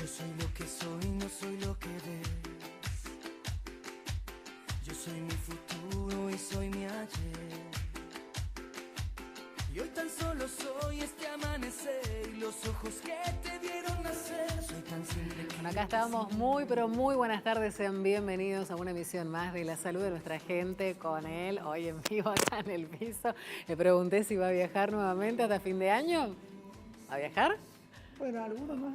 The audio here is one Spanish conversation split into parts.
soy lo que soy, no soy lo que ves. Yo soy mi futuro y soy mi ayer. Y hoy tan solo soy este amanecer y los ojos que te vieron nacer. Soy tan simple que... Bueno, acá estamos muy, pero muy buenas tardes. Sean bienvenidos a una emisión más de La Salud de Nuestra Gente con él. Hoy en vivo acá en el piso. Le pregunté si va a viajar nuevamente hasta fin de año. ¿Va a viajar? Bueno, algunos más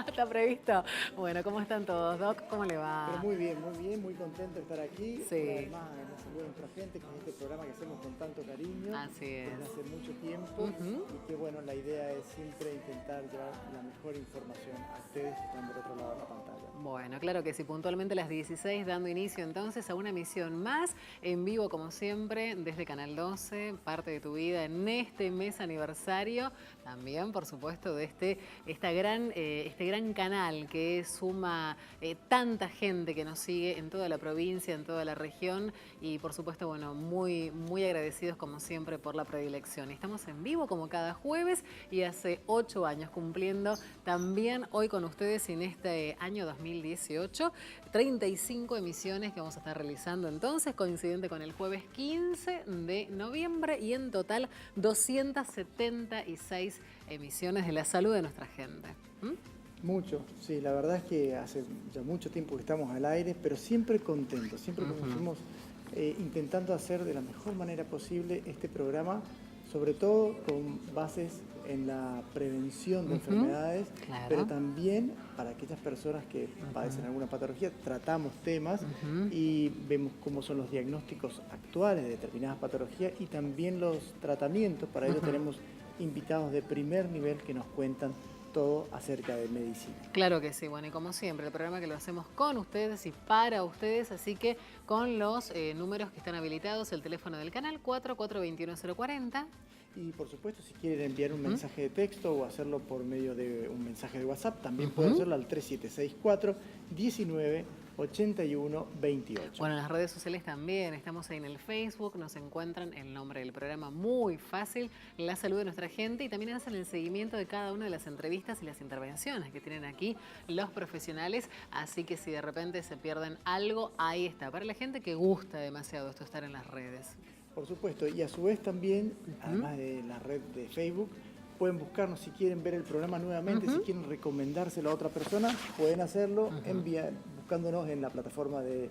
¿Está previsto? Bueno, ¿cómo están todos, Doc? ¿Cómo le va? Pero muy contento de estar aquí. Sí. Además, en La Salud de Nuestra Gente, que es este programa que hacemos con tanto cariño. Así es. Desde hace mucho tiempo. Y que bueno, la idea es siempre intentar llevar la mejor información a ustedes que están del otro lado de la pantalla. Bueno, claro que sí, puntualmente a las 16, dando inicio entonces a una emisión más, en vivo como siempre, desde Canal 12, parte de tu vida en este mes aniversario, también por supuesto de este gran canal que suma tanta gente que nos sigue en toda la provincia, en toda la región y por supuesto, bueno, muy agradecidos como siempre por la predilección. Estamos en vivo como cada jueves y hace 8 años cumpliendo también hoy con ustedes en este año 2018, 35 emisiones que vamos a estar realizando entonces, coincidente con el jueves 15 de noviembre y en total 276 emisiones de La Salud de Nuestra Gente. Mucho, sí, la verdad es que hace ya mucho tiempo que estamos al aire, pero siempre contentos, siempre como fuimos intentando hacer de la mejor manera posible este programa, sobre todo con bases en la prevención de enfermedades, Claro. pero también para aquellas personas que padecen alguna patología, tratamos temas y vemos cómo son los diagnósticos actuales de determinadas patologías y también los tratamientos. Para ello tenemos invitados de primer nivel que nos cuentan todo acerca de medicina. Claro que sí, bueno, y como siempre, el programa que lo hacemos con ustedes y para ustedes, así que con los números que están habilitados, el teléfono del canal 4421-040. Y por supuesto, si quieren enviar un mensaje de texto o hacerlo por medio de un mensaje de WhatsApp, también pueden hacerlo al 3764-1981-28. Bueno, en las redes sociales también, estamos ahí en el Facebook, nos encuentran el nombre del programa muy fácil, La Salud de Nuestra Gente, y también hacen el seguimiento de cada una de las entrevistas y las intervenciones que tienen aquí los profesionales, así que si de repente se pierden algo, ahí está, para la gente que gusta demasiado esto estar en las redes. Por supuesto, y a su vez también, además de la red de Facebook, pueden buscarnos si quieren ver el programa nuevamente, si quieren recomendárselo a otra persona, pueden hacerlo buscándonos en la plataforma de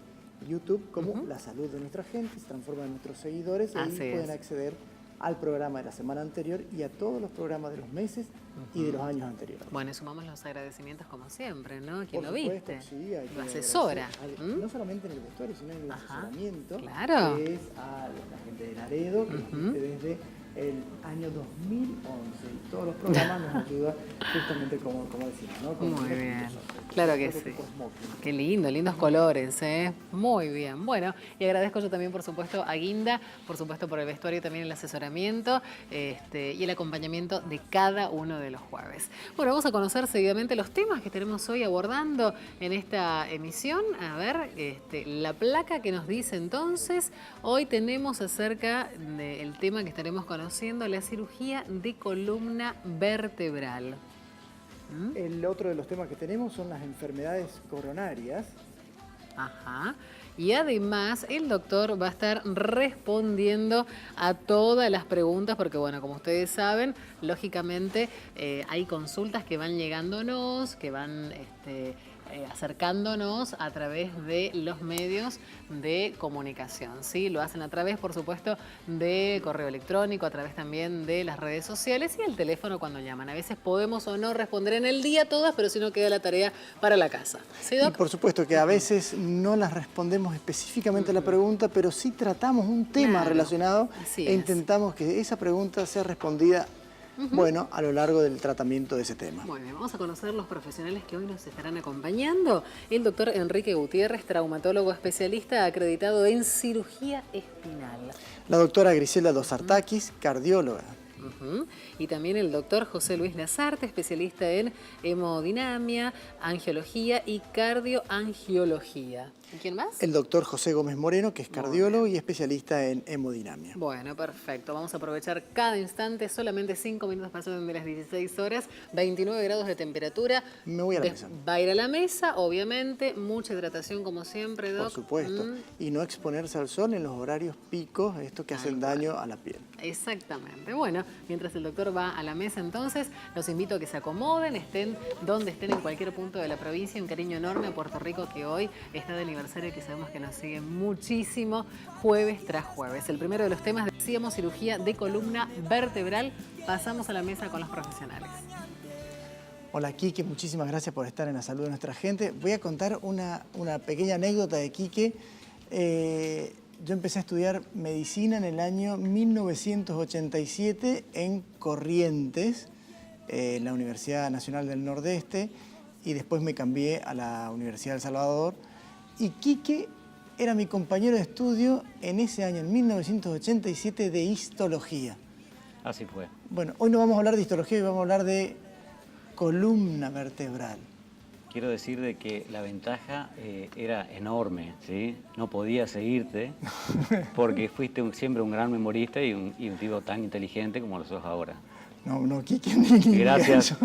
YouTube como La Salud de Nuestra Gente, se transforma en nuestros seguidores y ahí pueden acceder al programa de la semana anterior y a todos los programas de los meses y de los años anteriores. Bueno, y sumamos los agradecimientos como siempre, ¿no? ¿Quién Por lo supuesto, viste? sí, hay que Lo asesora. no solamente en el vestuario, sino en el asesoramiento, claro. que es a la gente de Laredo, que existe desde el año 2011 y todos los programas nos ayudan justamente como decimos, ¿no? Con Muy los bien, puntos altos. claro que Todo sí. tipo de smoking. Qué lindo, lindos colores, ¿eh? Muy bien. Bueno, y agradezco yo también, por supuesto, a Guinda, por supuesto, por el vestuario, también el asesoramiento y el acompañamiento de cada uno de los jueves. Bueno, vamos a conocer seguidamente los temas que tenemos hoy abordando en esta emisión. A ver, la placa que nos dice entonces, hoy tenemos acerca del tema que estaremos conociendo, la cirugía de columna vertebral. El otro de los temas que tenemos son las enfermedades coronarias. Ajá. Y además el doctor va a estar respondiendo a todas las preguntas porque, bueno, como ustedes saben, lógicamente hay consultas que van llegándonos, que van acercándonos a través de los medios de comunicación, ¿sí? Lo hacen a través, por supuesto, de correo electrónico, a través también de las redes sociales y el teléfono cuando llaman. A veces podemos o no responder en el día todas, pero si no queda la tarea para la casa. ¿Sí, Doc? Y por supuesto que a veces no las respondemos específicamente a la pregunta, pero sí tratamos un tema relacionado e intentamos que esa pregunta sea respondida bueno, a lo largo del tratamiento de ese tema. Muy bien, vamos a conocer los profesionales que hoy nos estarán acompañando. El doctor Enrique Gutiérrez, traumatólogo especialista acreditado en cirugía espinal. La doctora Griselda Dosartakis, cardióloga. Ujú. Y también el doctor José Luis Lazarte, especialista en hemodinamia, angiología y cardioangiología. ¿Y quién más? El doctor José Gómez Moreno, que es Muy cardiólogo bien. y especialista en hemodinamia. Bueno, perfecto. Vamos a aprovechar cada instante. Solamente 5 minutos pasaron de las 16 horas. 29 grados de temperatura. Me voy a la mesa. Va a ir a la mesa, obviamente. Mucha hidratación, como siempre, Doc. Por supuesto. Y no exponerse al sol en los horarios picos, estos que hacen daño a la piel. Exactamente. Bueno, mientras el doctor va a la mesa, entonces, los invito a que se acomoden, estén donde estén, en cualquier punto de la provincia. Un cariño enorme a Puerto Rico, que hoy está de aniversario, que sabemos que nos sigue muchísimo, jueves tras jueves. El primero de los temas, decíamos, cirugía de columna vertebral. Pasamos a la mesa con los profesionales. Hola, Quique, muchísimas gracias por estar en La Salud de Nuestra Gente. Voy a contar una pequeña anécdota de Quique. Yo empecé a estudiar medicina en el año 1987 en Corrientes, en la Universidad Nacional del Nordeste, y después me cambié a la Universidad del Salvador. Y Quique era mi compañero de estudio en ese año, en 1987, de histología. Así fue. Bueno, hoy no vamos a hablar de histología, hoy vamos a hablar de columna vertebral. Quiero decir de que la ventaja era enorme, ¿sí? No podía seguirte porque fuiste siempre un gran memorista y un tipo tan inteligente como lo sos ahora. No, Quique, ni Gracias, eso.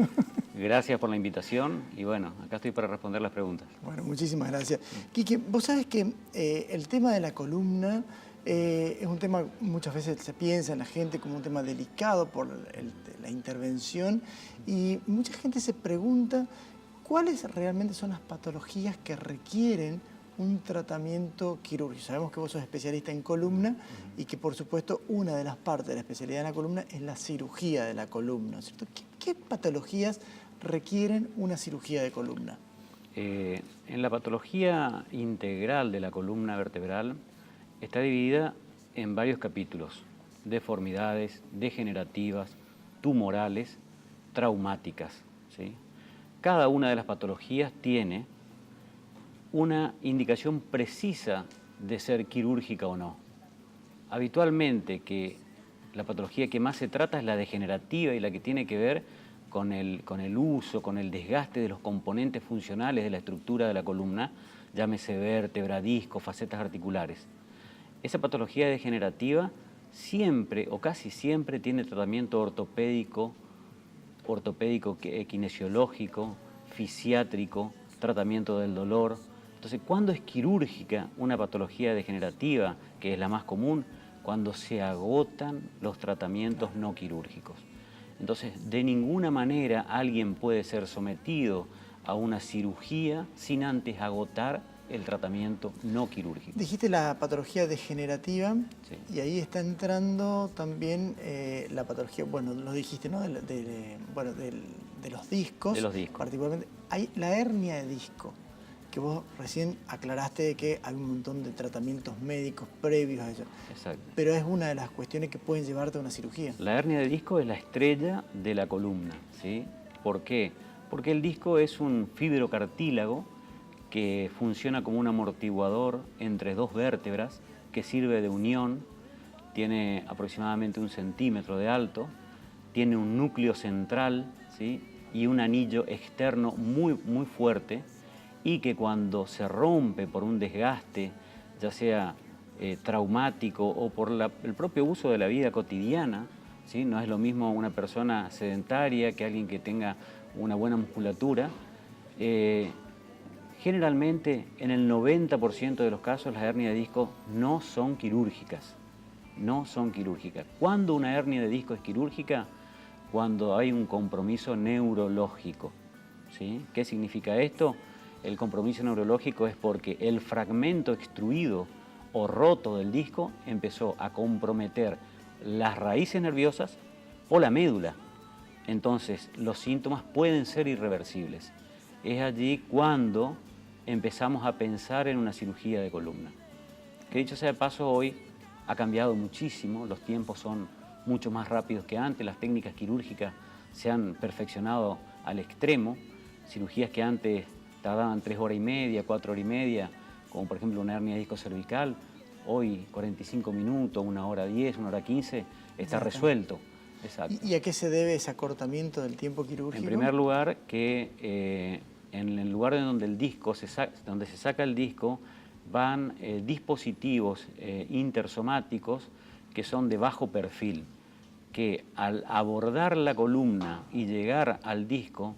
gracias por la invitación y bueno, acá estoy para responder las preguntas. Bueno, muchísimas gracias. Quique, vos sabés que el tema de la columna es un tema, muchas veces se piensa en la gente como un tema delicado por la intervención, y mucha gente se pregunta cuáles realmente son las patologías que requieren un tratamiento quirúrgico. Sabemos que vos sos especialista en columna y que, por supuesto, una de las partes de la especialidad en la columna es la cirugía de la columna, ¿cierto? ¿Qué patologías requieren una cirugía de columna? En la patología integral de la columna vertebral está dividida en varios capítulos: deformidades, degenerativas, tumorales, traumáticas, ¿sí? Cada una de las patologías tiene una indicación precisa de ser quirúrgica o no. Habitualmente la patología que más se trata es la degenerativa y la que tiene que ver con el uso, con el desgaste de los componentes funcionales de la estructura de la columna, llámese vértebra, disco, facetas articulares. Esa patología degenerativa siempre o casi siempre tiene tratamiento ortopédico, kinesiológico, fisiátrico, tratamiento del dolor. Entonces, ¿cuándo es quirúrgica una patología degenerativa, que es la más común? Cuando se agotan los tratamientos no quirúrgicos. Entonces, de ninguna manera alguien puede ser sometido a una cirugía sin antes agotar el tratamiento no quirúrgico. Dijiste la patología degenerativa, sí, y ahí está entrando también la patología, bueno, lo dijiste, ¿no? De los discos. De los discos. Particularmente, hay la hernia de disco, que vos recién aclaraste de que hay un montón de tratamientos médicos previos a eso. Exacto. Pero es una de las cuestiones que pueden llevarte a una cirugía. La hernia de disco es la estrella de la columna, ¿sí? ¿Por qué? Porque el disco es un fibrocartílago que funciona como un amortiguador entre dos vértebras, que sirve de unión, tiene aproximadamente 1 centímetro de alto, tiene un núcleo central, ¿sí? Y un anillo externo muy, muy fuerte, y que cuando se rompe por un desgaste, ya sea traumático o por el propio uso de la vida cotidiana, ¿sí? No es lo mismo una persona sedentaria que alguien que tenga una buena musculatura. Generalmente, en el 90% de los casos, las hernias de disco no son quirúrgicas. No son quirúrgicas. ¿Cuándo una hernia de disco es quirúrgica? Cuando hay un compromiso neurológico, ¿sí? ¿Qué significa esto? El compromiso neurológico es porque el fragmento extruido o roto del disco empezó a comprometer las raíces nerviosas o la médula. Entonces, los síntomas pueden ser irreversibles. Es allí cuando empezamos a pensar en una cirugía de columna. Que dicho sea de paso, hoy ha cambiado muchísimo, los tiempos son mucho más rápidos que antes, las técnicas quirúrgicas se han perfeccionado al extremo, cirugías que antes tardaban 3 horas y media, 4 horas y media, como por ejemplo una hernia de disco cervical, hoy 45 minutos, 1 hora 10, 1 hora 15, está resuelto. exacto. ¿Y a qué se debe ese acortamiento del tiempo quirúrgico? En primer lugar, que en el lugar donde donde se saca el disco van dispositivos intersomáticos que son de bajo perfil, que al abordar la columna y llegar al disco,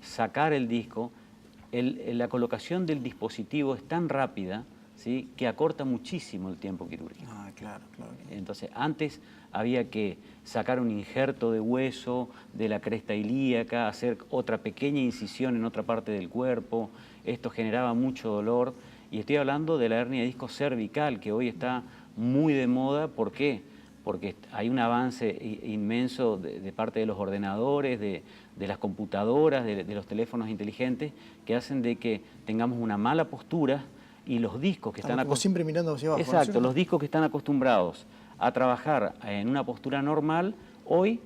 sacar el disco, la colocación del dispositivo es tan rápida, ¿sí?, que acorta muchísimo el tiempo quirúrgico. Ah, claro, claro. Entonces, antes había que sacar un injerto de hueso de la cresta ilíaca, hacer otra pequeña incisión en otra parte del cuerpo. Esto generaba mucho dolor. Y estoy hablando de la hernia de disco cervical, que hoy está muy de moda. ¿Por qué? Porque hay un avance inmenso de parte de los ordenadores, de las computadoras, de los teléfonos inteligentes, que hacen de que tengamos una mala postura y los discos que Estamos como siempre mirando hacia abajo. Exacto, ¿no? los discos que están acostumbrados a trabajar en una postura normal, hoy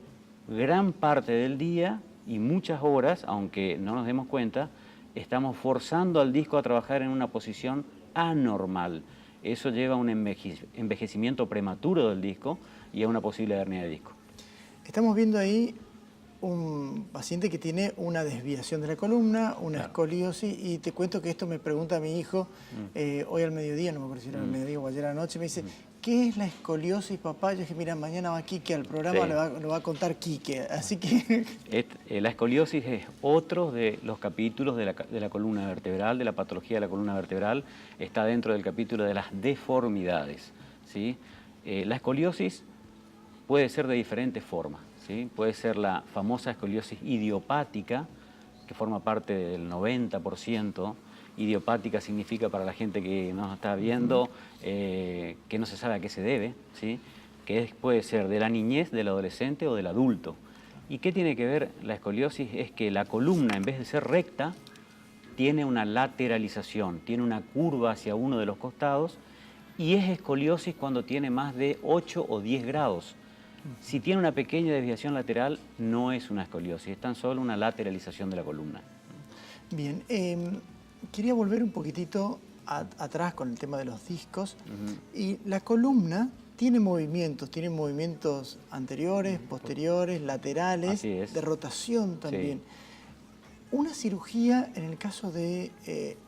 gran parte del día y muchas horas, aunque no nos demos cuenta, estamos forzando al disco a trabajar en una posición anormal. Eso lleva a un envejecimiento prematuro del disco y a una posible hernia de disco. Estamos viendo ahí un paciente que tiene una desviación de la columna, una escoliosis, y te cuento que esto me pregunta mi hijo hoy al mediodía, no me acuerdo si era al mediodía o ayer a la noche, me dice, ¿qué es la escoliosis, papá? Yo dije, mira, mañana va Quique al programa, lo va a contar Quique, así que... La escoliosis es otro de los capítulos de la columna vertebral, de la patología de la columna vertebral, está dentro del capítulo de las deformidades, ¿sí? La escoliosis puede ser de diferentes formas, ¿sí? Puede ser la famosa escoliosis idiopática, que forma parte del 90%. Idiopática significa, para la gente que nos está viendo, que no se sabe a qué se debe, ¿sí? Puede ser de la niñez, del adolescente o del adulto. ¿Y qué tiene que ver la escoliosis? Es que la columna, en vez de ser recta, tiene una lateralización, tiene una curva hacia uno de los costados, y es escoliosis cuando tiene más de 8 o 10 grados. Si tiene una pequeña desviación lateral, no es una escoliosis, es tan solo una lateralización de la columna. Bien, quería volver un poquitito atrás con el tema de los discos. Y la columna tiene movimientos anteriores, posteriores, laterales, de rotación también. Sí. Una cirugía, en el caso de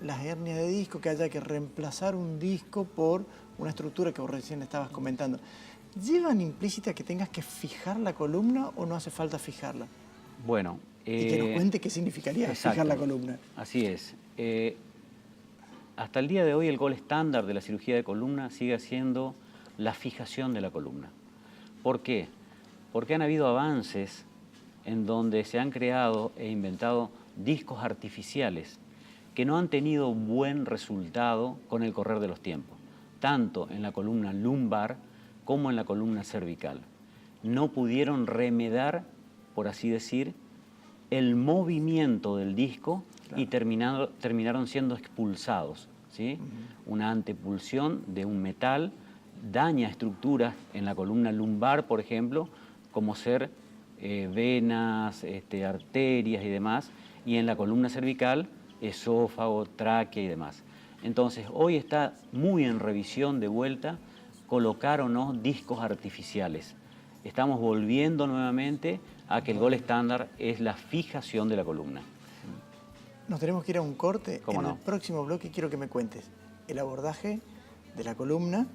las hernias de disco, que haya que reemplazar un disco por una estructura que vos recién estabas comentando, ¿llevan implícita que tengas que fijar la columna o no hace falta fijarla? Bueno... y que nos cuente qué significaría fijar la columna. Así es. Hasta el día de hoy el gol estándar de la cirugía de columna sigue siendo la fijación de la columna. ¿Por qué? Porque han habido avances en donde se han creado e inventado discos artificiales que no han tenido buen resultado con el correr de los tiempos, tanto en la columna lumbar como en la columna cervical. No pudieron remediar, por así decir, el movimiento del disco y terminaron siendo expulsados, ¿sí? Una antepulsión de un metal daña estructuras en la columna lumbar, por ejemplo, como ser venas, arterias y demás, y en la columna cervical, esófago, tráquea y demás. Entonces, hoy está muy en revisión de vuelta colocar o no discos artificiales. Estamos volviendo nuevamente a que el gol estándar es la fijación de la columna. Nos tenemos que ir a un corte. ¿Cómo no? En el próximo bloque quiero que me cuentes el abordaje de la columna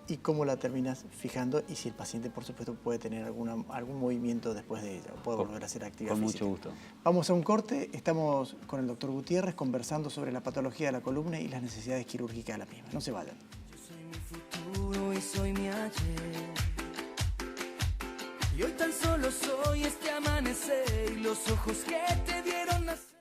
y cómo la terminas fijando, y si el paciente, por supuesto, puede tener algún movimiento después de ella, o puede volver a hacer actividad física. Con mucho gusto. Vamos a un corte. Estamos con el doctor Gutiérrez conversando sobre la patología de la columna y las necesidades quirúrgicas de la misma. No se vayan. Yo soy mi futuro y soy mi ayer. Y hoy tan solo soy este amanecer y los ojos que te dieron nacer.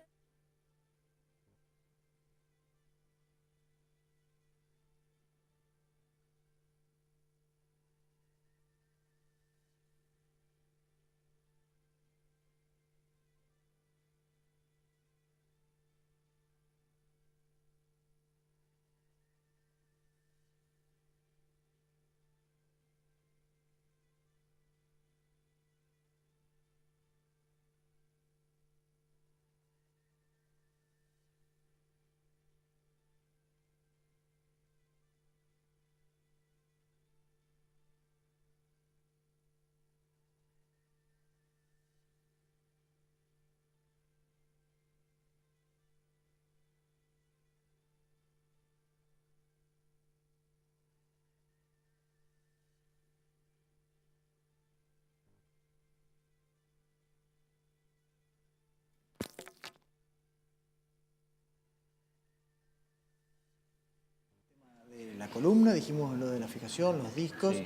la columna, dijimos lo de la fijación, los discos. Sí.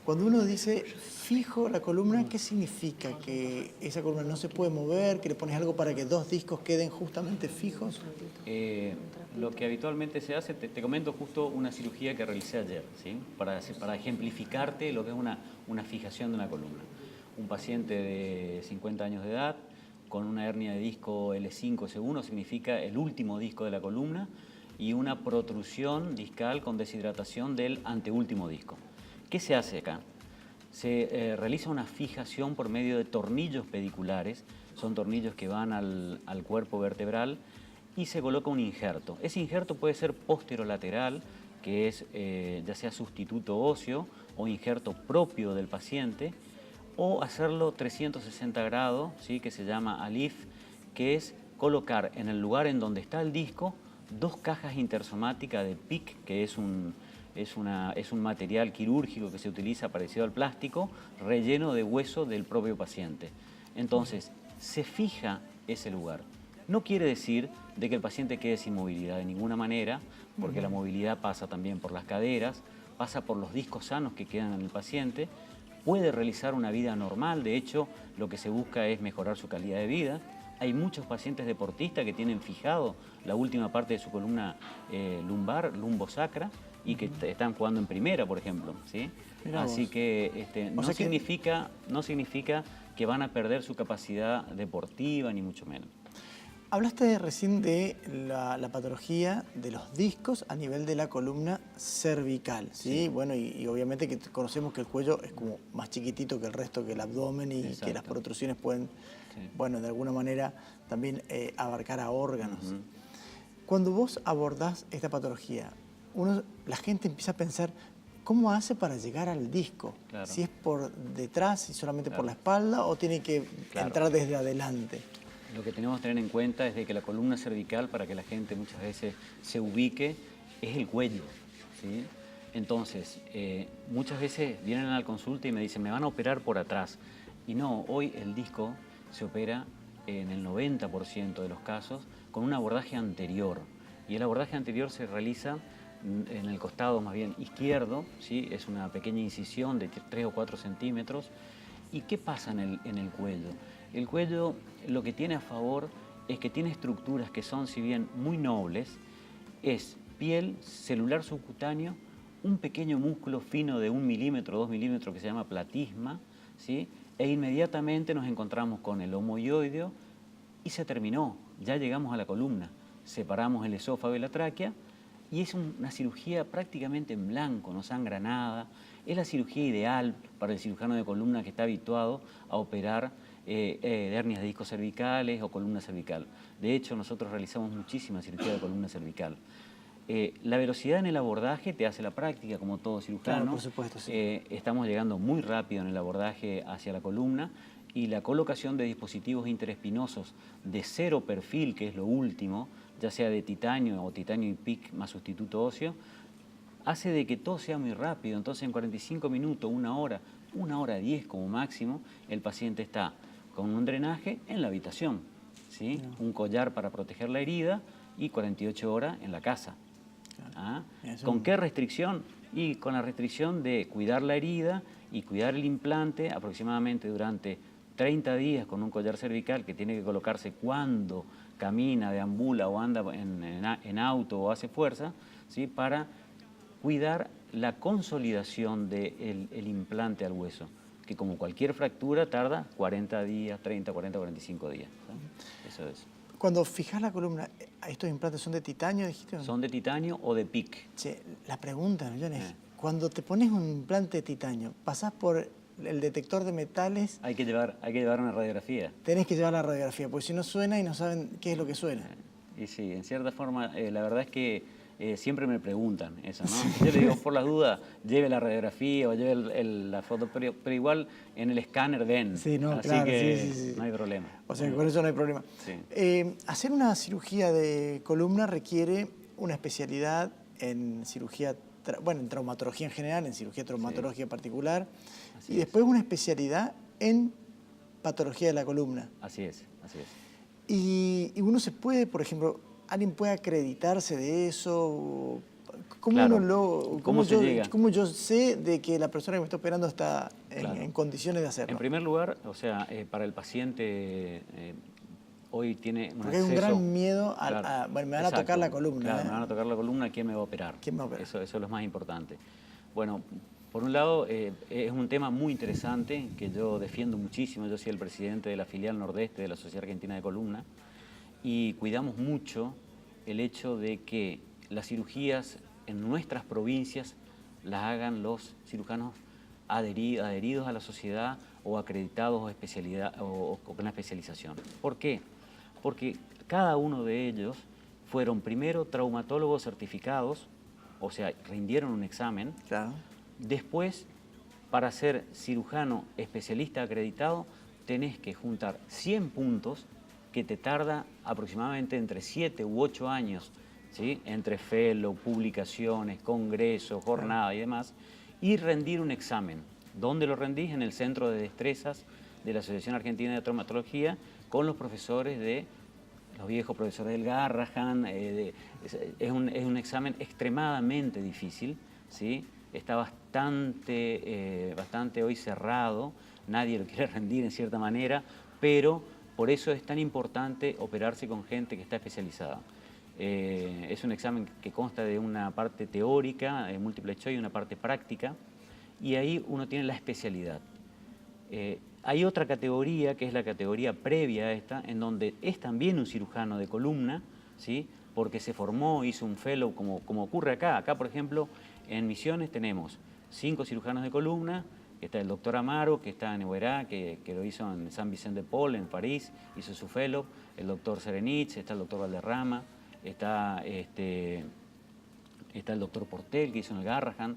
Cuando uno dice fijo la columna, ¿qué significa? ¿Que esa columna no se puede mover? ¿Que le pones algo para que 2 discos queden justamente fijos? Lo que habitualmente se hace, te comento justo una cirugía que realicé ayer, ¿sí? Para ejemplificarte lo que es una fijación de una columna. Un paciente de 50 años de edad con una hernia de disco L5, S1, significa el último disco de la columna, y una protrusión discal con deshidratación del anteúltimo disco. ¿Qué se hace acá? Se realiza una fijación por medio de tornillos pediculares, son tornillos que van al cuerpo vertebral, y se coloca un injerto. Ese injerto puede ser posterolateral, que es ya sea sustituto óseo o injerto propio del paciente, o hacerlo 360 grados, ¿sí? Que se llama ALIF, que es colocar en el lugar en donde está el disco 2 cajas intersomáticas de PIC, que es un material quirúrgico que se utiliza parecido al plástico, relleno de hueso del propio paciente. Entonces, se fija ese lugar. No quiere decir de que el paciente quede sin movilidad de ninguna manera, porque la movilidad pasa también por las caderas, pasa por los discos sanos que quedan en el paciente, puede realizar una vida normal. De hecho, lo que se busca es mejorar su calidad de vida. Hay muchos pacientes deportistas que tienen fijado la última parte de su columna lumbar, lumbosacra, y que están jugando en primera, por ejemplo, ¿sí? Así que no significa que van a perder su capacidad deportiva, ni mucho menos. Hablaste recién de la patología de los discos a nivel de la columna cervical, ¿sí? Bueno, y obviamente que conocemos que el cuello es como más chiquitito que el resto, que el abdomen, y Exacto. que las protrusiones pueden, bueno, de alguna manera también abarcar a órganos. Cuando vos abordás esta patología, la gente empieza a pensar, ¿cómo hace para llegar al disco? Claro. Si es por detrás, si solamente por la espalda, o tiene que entrar desde adelante. Lo que tenemos que tener en cuenta es de que la columna cervical, para que la gente muchas veces se ubique, es el cuello, ¿sí? Entonces, muchas veces vienen a la consulta y me dicen, me van a operar por atrás. Y no, hoy el disco se opera en el 90% de los casos con un abordaje anterior. Y el abordaje anterior se realiza en el costado más bien izquierdo, ¿sí? Es una pequeña incisión de 3 o 4 centímetros. ¿Y qué pasa en el cuello? El cuello lo que tiene a favor es que tiene estructuras que son, si bien muy nobles, es piel, celular subcutáneo, un pequeño músculo fino de 1 milímetro, 2 milímetros que se llama platisma, ¿sí? E inmediatamente nos encontramos con el homoioideo y se terminó, ya llegamos a la columna, separamos el esófago y la tráquea, y es una cirugía prácticamente en blanco, no sangra nada. Es la cirugía ideal para el cirujano de columna que está habituado a operar hernias de discos cervicales o columna cervical. De hecho, nosotros realizamos muchísima cirugía de columna cervical. La velocidad en el abordaje te hace la práctica, como todo cirujano. Claro, por supuesto, sí. Estamos llegando muy rápido en el abordaje hacia la columna, y la colocación de dispositivos interespinosos de 0 perfil, que es lo último, ya sea de titanio o titanio y PIC más sustituto óseo, hace de que todo sea muy rápido. Entonces, en 45 minutos, 1 hora 10 como máximo, el paciente está con un drenaje en la habitación, ¿sí? Un collar para proteger la herida y 48 horas en la casa. ¿Ah? ¿Con qué restricción? Y con la restricción de cuidar la herida y cuidar el implante aproximadamente durante 30 días con un collar cervical que tiene que colocarse cuando camina, deambula o anda en auto o hace fuerza, ¿sí? Para cuidar la consolidación del implante al hueso, que como cualquier fractura tarda 40 días, 30, 40, 45 días. ¿Sí? Eso es. Cuando fijas la columna, ¿estos implantes son de titanio, dijiste? Son de titanio o de PIC. Che, la pregunta, Millón, es, cuando te pones un implante de titanio, ¿pasás por el detector de metales? Hay que llevar una radiografía. Tenés que llevar la radiografía, porque si no suena y no saben qué es lo que suena. Y sí, en cierta forma, la verdad es que siempre me preguntan eso, ¿no? Yo le digo, por las dudas, lleve la radiografía o lleve la foto, pero igual en el escáner ven. Sí, no, así claro, que sí. no hay problema. O sea, que con eso no hay problema. Sí. Hacer una cirugía de columna requiere una especialidad en cirugía, en traumatología en general, en cirugía traumatológica particular, y después una especialidad en patología de la columna. Así es, así es. Y uno se puede, por ejemplo, ¿alguien puede acreditarse de eso? ¿Cómo, Claro. cómo se llega? cómo yo sé de que la persona que me está operando está Claro. en condiciones de hacerlo? En primer lugar, o sea, para el paciente hoy tiene un Porque hay un acceso... gran miedo Claro, bueno, me van a tocar la columna. Claro, me van a tocar la columna, ¿quién me va a operar? ¿Quién me va a operar? Eso es lo más importante. Bueno, por un lado, es un tema muy interesante que yo defiendo muchísimo. Yo soy el presidente de la filial nordeste de la Sociedad Argentina de Columna y cuidamos mucho el hecho de que las cirugías en nuestras provincias las hagan los cirujanos adheridos a la sociedad o acreditados o con una especialización. ¿Por qué? Porque cada uno de ellos fueron primero traumatólogos certificados, o sea, rindieron un examen. Claro. Después, para ser cirujano especialista acreditado, tenés que juntar 100 puntos que te tarda aproximadamente entre 7 u 8 años, ¿sí? Entre fellow, publicaciones, congresos, jornada y demás, y rendir un examen. ¿Dónde lo rendís? En el Centro de Destrezas de la Asociación Argentina de Traumatología, con los profesores los viejos profesores del Garrahan. Es un examen extremadamente difícil, ¿sí? Está bastante hoy cerrado, nadie lo quiere rendir en cierta manera, pero por eso es tan importante operarse con gente que está especializada. Es un examen que consta de una parte teórica, múltiple choice, y una parte práctica, y ahí uno tiene la especialidad. Hay otra categoría, que es la categoría previa a esta, en donde es también un cirujano de columna, ¿sí? Porque se formó, hizo un fellow, como ocurre acá. Acá, por ejemplo, en Misiones tenemos 5 cirujanos de columna, que está el doctor Amaro, que está en Huerá, que lo hizo en San Vicente de Paul, en París, hizo su fellow, el doctor Serenich, está el doctor Valderrama, está el doctor Portel, que hizo en el Garrahan,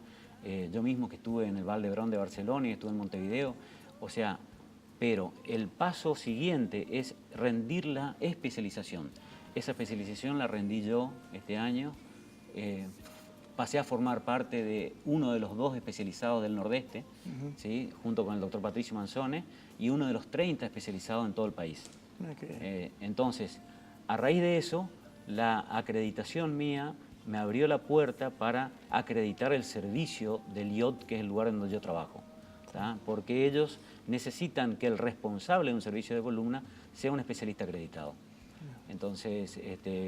yo mismo que estuve en el Vall d'Hebron de Barcelona y estuve en Montevideo. O sea, pero el paso siguiente es rendir la especialización. Esa especialización la rendí yo este año. Pasé a formar parte de uno de los 2 especializados del Nordeste, ¿sí? Junto con el doctor Patricio Manzone, y uno de los 30 especializados en todo el país. Entonces, a raíz de eso, la acreditación mía me abrió la puerta para acreditar el servicio del IOT, que es el lugar en donde yo trabajo, ¿tá? Porque ellos necesitan que el responsable de un servicio de columna sea un especialista acreditado. Entonces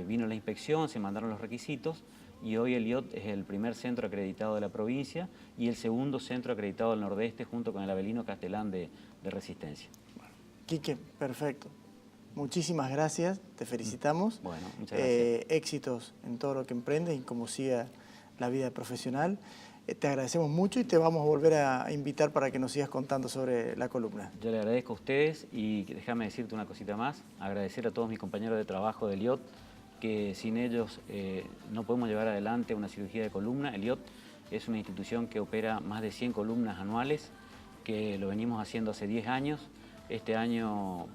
vino la inspección, se mandaron los requisitos y hoy el IOT es el primer centro acreditado de la provincia y el segundo centro acreditado del Nordeste junto con el Avelino Castellán de Resistencia. Quique, perfecto. Muchísimas gracias, te felicitamos. Bueno, muchas gracias. Éxitos en todo lo que emprendes y cómo siga la vida profesional. Te agradecemos mucho y te vamos a volver a invitar para que nos sigas contando sobre la columna. Yo le agradezco a ustedes y déjame decirte una cosita más. Agradecer a todos mis compañeros de trabajo del IOT, que sin ellos no podemos llevar adelante una cirugía de columna. El IOT es una institución que opera más de 100 columnas anuales, que lo venimos haciendo hace 10 años. Este año,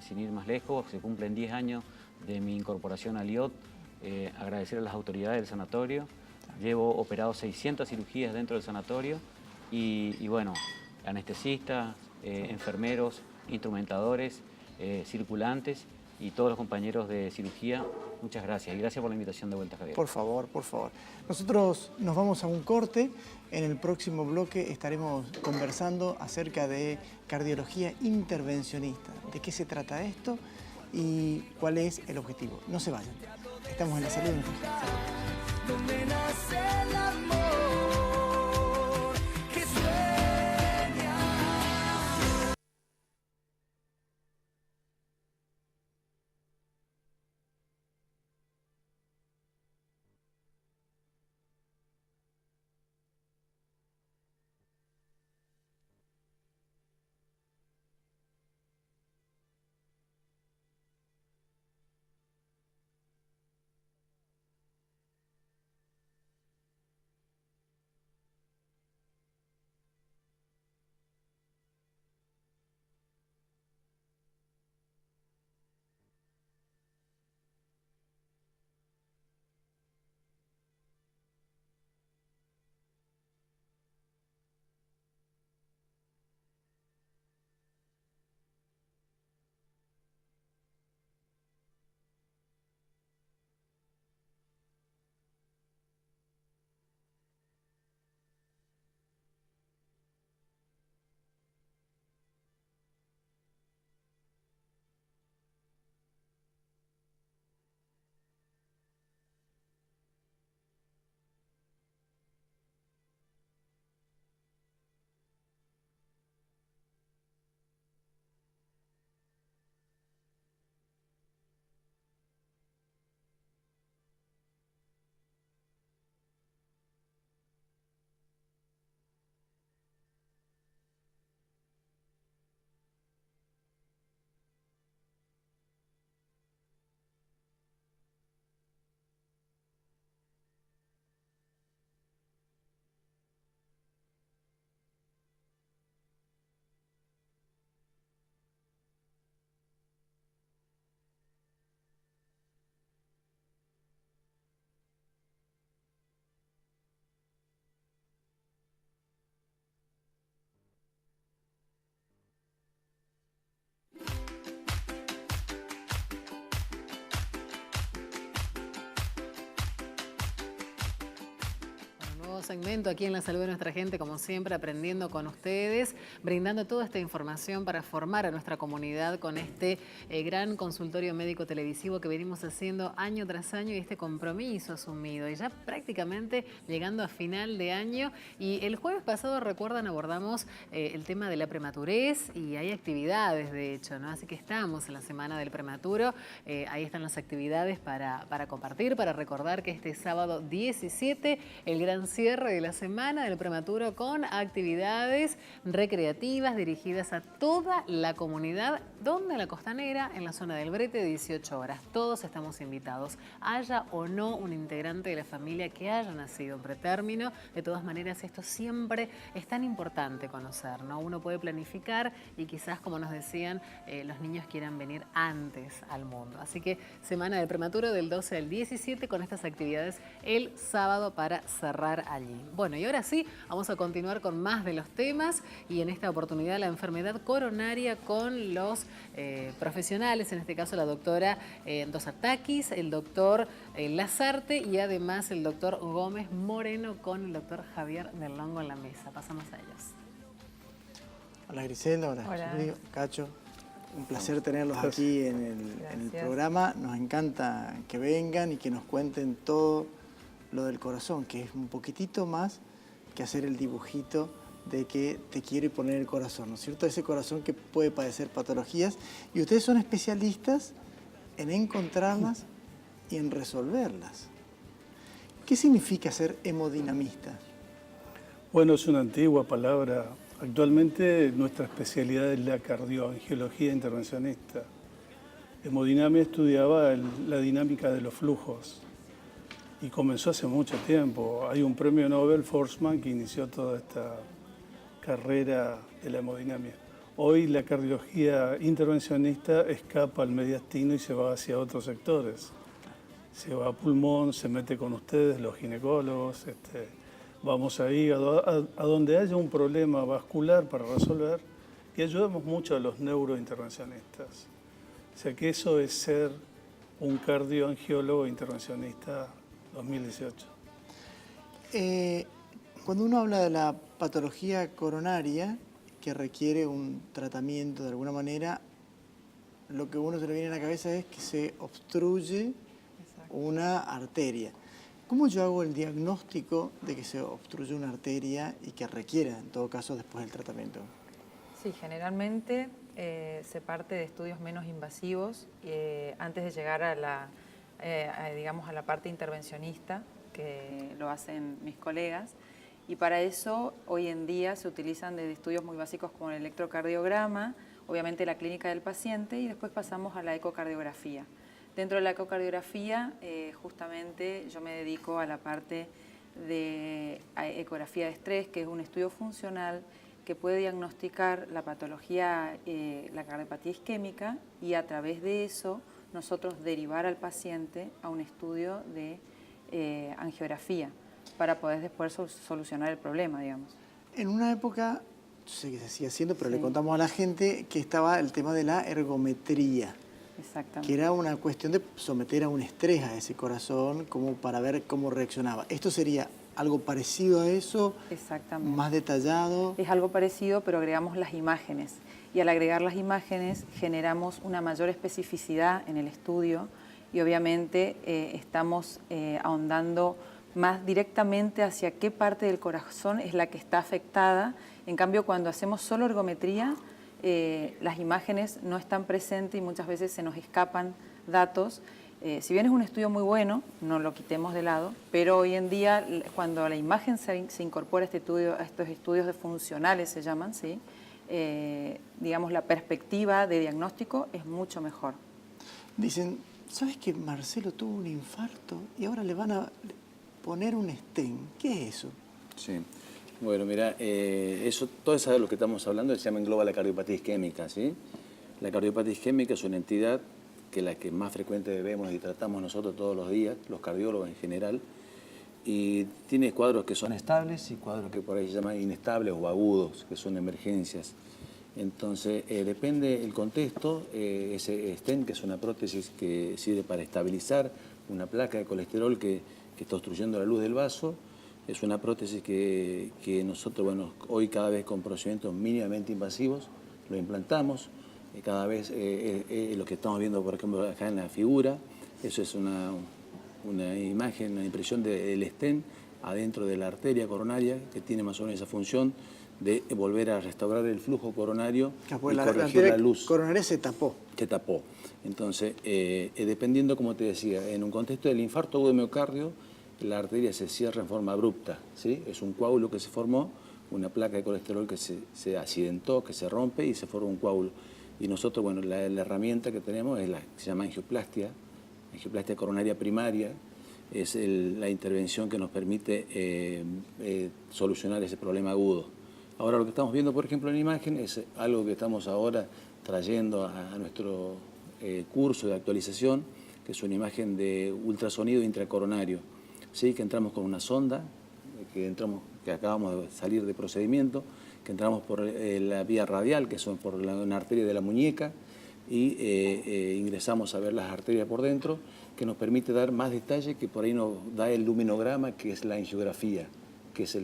sin ir más lejos, se cumplen 10 años de mi incorporación al IOT. Agradecer a las autoridades del sanatorio. Llevo operado 600 cirugías dentro del sanatorio y bueno, anestesistas, enfermeros, instrumentadores, circulantes y todos los compañeros de cirugía, muchas gracias. Y gracias por la invitación de vuelta, Javier. Por favor, por favor. Nosotros nos vamos a un corte. En el próximo bloque estaremos conversando acerca de cardiología intervencionista. ¿De qué se trata esto y cuál es el objetivo? No se vayan. Estamos en La Salud. Donde nace el amor. segmento aquí en La Salud de Nuestra Gente, como siempre, aprendiendo con ustedes, brindando toda esta información para formar a nuestra comunidad con este gran consultorio médico televisivo que venimos haciendo año tras año y este compromiso asumido. Y ya prácticamente llegando a final de año. Y el jueves pasado, recuerdan, abordamos el tema de la prematurez y hay actividades, de hecho, ¿no? Así que estamos en la Semana del Prematuro. Ahí están las actividades para compartir, para recordar que este sábado 17, el gran cierre de la Semana del Prematuro con actividades recreativas dirigidas a toda la comunidad, donde en la Costanera, en la zona del Brete, 18 horas. Todos estamos invitados, haya o no un integrante de la familia que haya nacido en pretérmino. De todas maneras, esto siempre es tan importante conocer, ¿no? Uno puede planificar y quizás, como nos decían, los niños quieran venir antes al mundo. Así que Semana del Prematuro del 12 al 17 con estas actividades el sábado para cerrar allí. Bueno, y ahora sí, vamos a continuar con más de los temas y en esta oportunidad la enfermedad coronaria con los profesionales, en este caso la doctora Dosartakis, el doctor Lazarte y además el doctor Gómez Moreno con el doctor Javier del Longo en la mesa. Pasamos a ellos. Hola Griselda, hola Rodrigo, Cacho. Un placer tenerlos aquí en el programa. Nos encanta que vengan y que nos cuenten todo lo del corazón, que es un poquitito más que hacer el dibujito de que te quiere poner el corazón, ¿no es cierto? Ese corazón que puede padecer patologías. Y ustedes son especialistas en encontrarlas y en resolverlas. ¿Qué significa ser hemodinamista? Bueno, es una antigua palabra. Actualmente nuestra especialidad es la cardioangiología intervencionista. Hemodinamia estudiaba la dinámica de los flujos y comenzó hace mucho tiempo. Hay un premio Nobel, Forsman, que inició toda esta carrera de la hemodinamia. Hoy la cardiología intervencionista escapa al mediastino y se va hacia otros sectores. Se va a pulmón, se mete con ustedes, los ginecólogos, vamos a hígado, a donde haya un problema vascular para resolver y ayudamos mucho a los neurointervencionistas. O sea que eso es ser un cardioangiólogo intervencionista 2018. Cuando uno habla de la patología coronaria, que requiere un tratamiento de alguna manera, lo que a uno se le viene a la cabeza es que se obstruye una arteria. ¿Cómo yo hago el diagnóstico de que se obstruye una arteria y que requiera, en todo caso, después el tratamiento? Sí, generalmente se parte de estudios menos invasivos antes de llegar a la parte intervencionista, que lo hacen mis colegas. Y para eso, hoy en día, se utilizan desde estudios muy básicos como el electrocardiograma, obviamente la clínica del paciente, y después pasamos a la ecocardiografía. Dentro de la ecocardiografía, justamente yo me dedico a la parte de ecografía de estrés, que es un estudio funcional que puede diagnosticar la patología, la cardiopatía isquémica, y a través de eso nosotros derivar al paciente a un estudio de angiografía para poder después solucionar el problema, digamos. En una época, sé que se sigue haciendo, pero Sí. le contamos a la gente que estaba el tema de la ergometría. Exactamente. Que era una cuestión de someter a un estrés a ese corazón como para ver cómo reaccionaba. ¿Esto sería algo parecido a eso? Exactamente. ¿Más detallado? Es algo parecido, pero agregamos las imágenes. Y al agregar las imágenes generamos una mayor especificidad en el estudio y obviamente estamos ahondando más directamente hacia qué parte del corazón es la que está afectada. En cambio, cuando hacemos solo ergometría, las imágenes no están presentes y muchas veces se nos escapan datos. Si bien es un estudio muy bueno, no lo quitemos de lado, pero hoy en día cuando la imagen se incorpora a estos estudios de funcionales se llaman, ¿sí? Digamos la perspectiva de diagnóstico es mucho mejor. Dicen, ¿sabes que Marcelo tuvo un infarto y ahora le van a poner un stent? ¿Qué es eso? Sí. Bueno, mira, todo eso de lo que estamos hablando se llama engloba la cardiopatía isquémica, ¿sí? La cardiopatía isquémica es una entidad que es la que más frecuente vemos y tratamos nosotros todos los días, los cardiólogos en general, y tiene cuadros que son estables y cuadros que por ahí se llaman inestables o agudos, que son emergencias. Entonces, depende el contexto, ese stent, que es una prótesis que sirve para estabilizar una placa de colesterol que está obstruyendo la luz del vaso, Es una prótesis que nosotros, bueno, hoy cada vez con procedimientos mínimamente invasivos lo implantamos. Cada vez lo que estamos viendo, por ejemplo, acá en la figura, eso es una imagen, una impresión del stent adentro de la arteria coronaria, que tiene más o menos esa función de volver a restaurar el flujo coronario y corregir la luz. Coronaria se tapó. Se tapó. Entonces, dependiendo, como te decía, en un contexto del infarto agudo de miocardio, la arteria se cierra en forma abrupta, ¿sí? Es un coágulo que se formó, una placa de colesterol que se accidentó, que se rompe y se forma un coágulo. Y nosotros, bueno, la herramienta que tenemos es se llama angioplastia coronaria primaria, es la intervención que nos permite solucionar ese problema agudo. Ahora lo que estamos viendo, por ejemplo, en la imagen es algo que estamos ahora trayendo a nuestro curso de actualización, que es una imagen de ultrasonido intracoronario. Sí, que entramos con una sonda, que acabamos de salir de procedimiento, que entramos por la vía radial, que son por una arteria de la muñeca, y ingresamos a ver las arterias por dentro, que nos permite dar más detalle, que por ahí nos da el luminograma, que es la angiografía, que es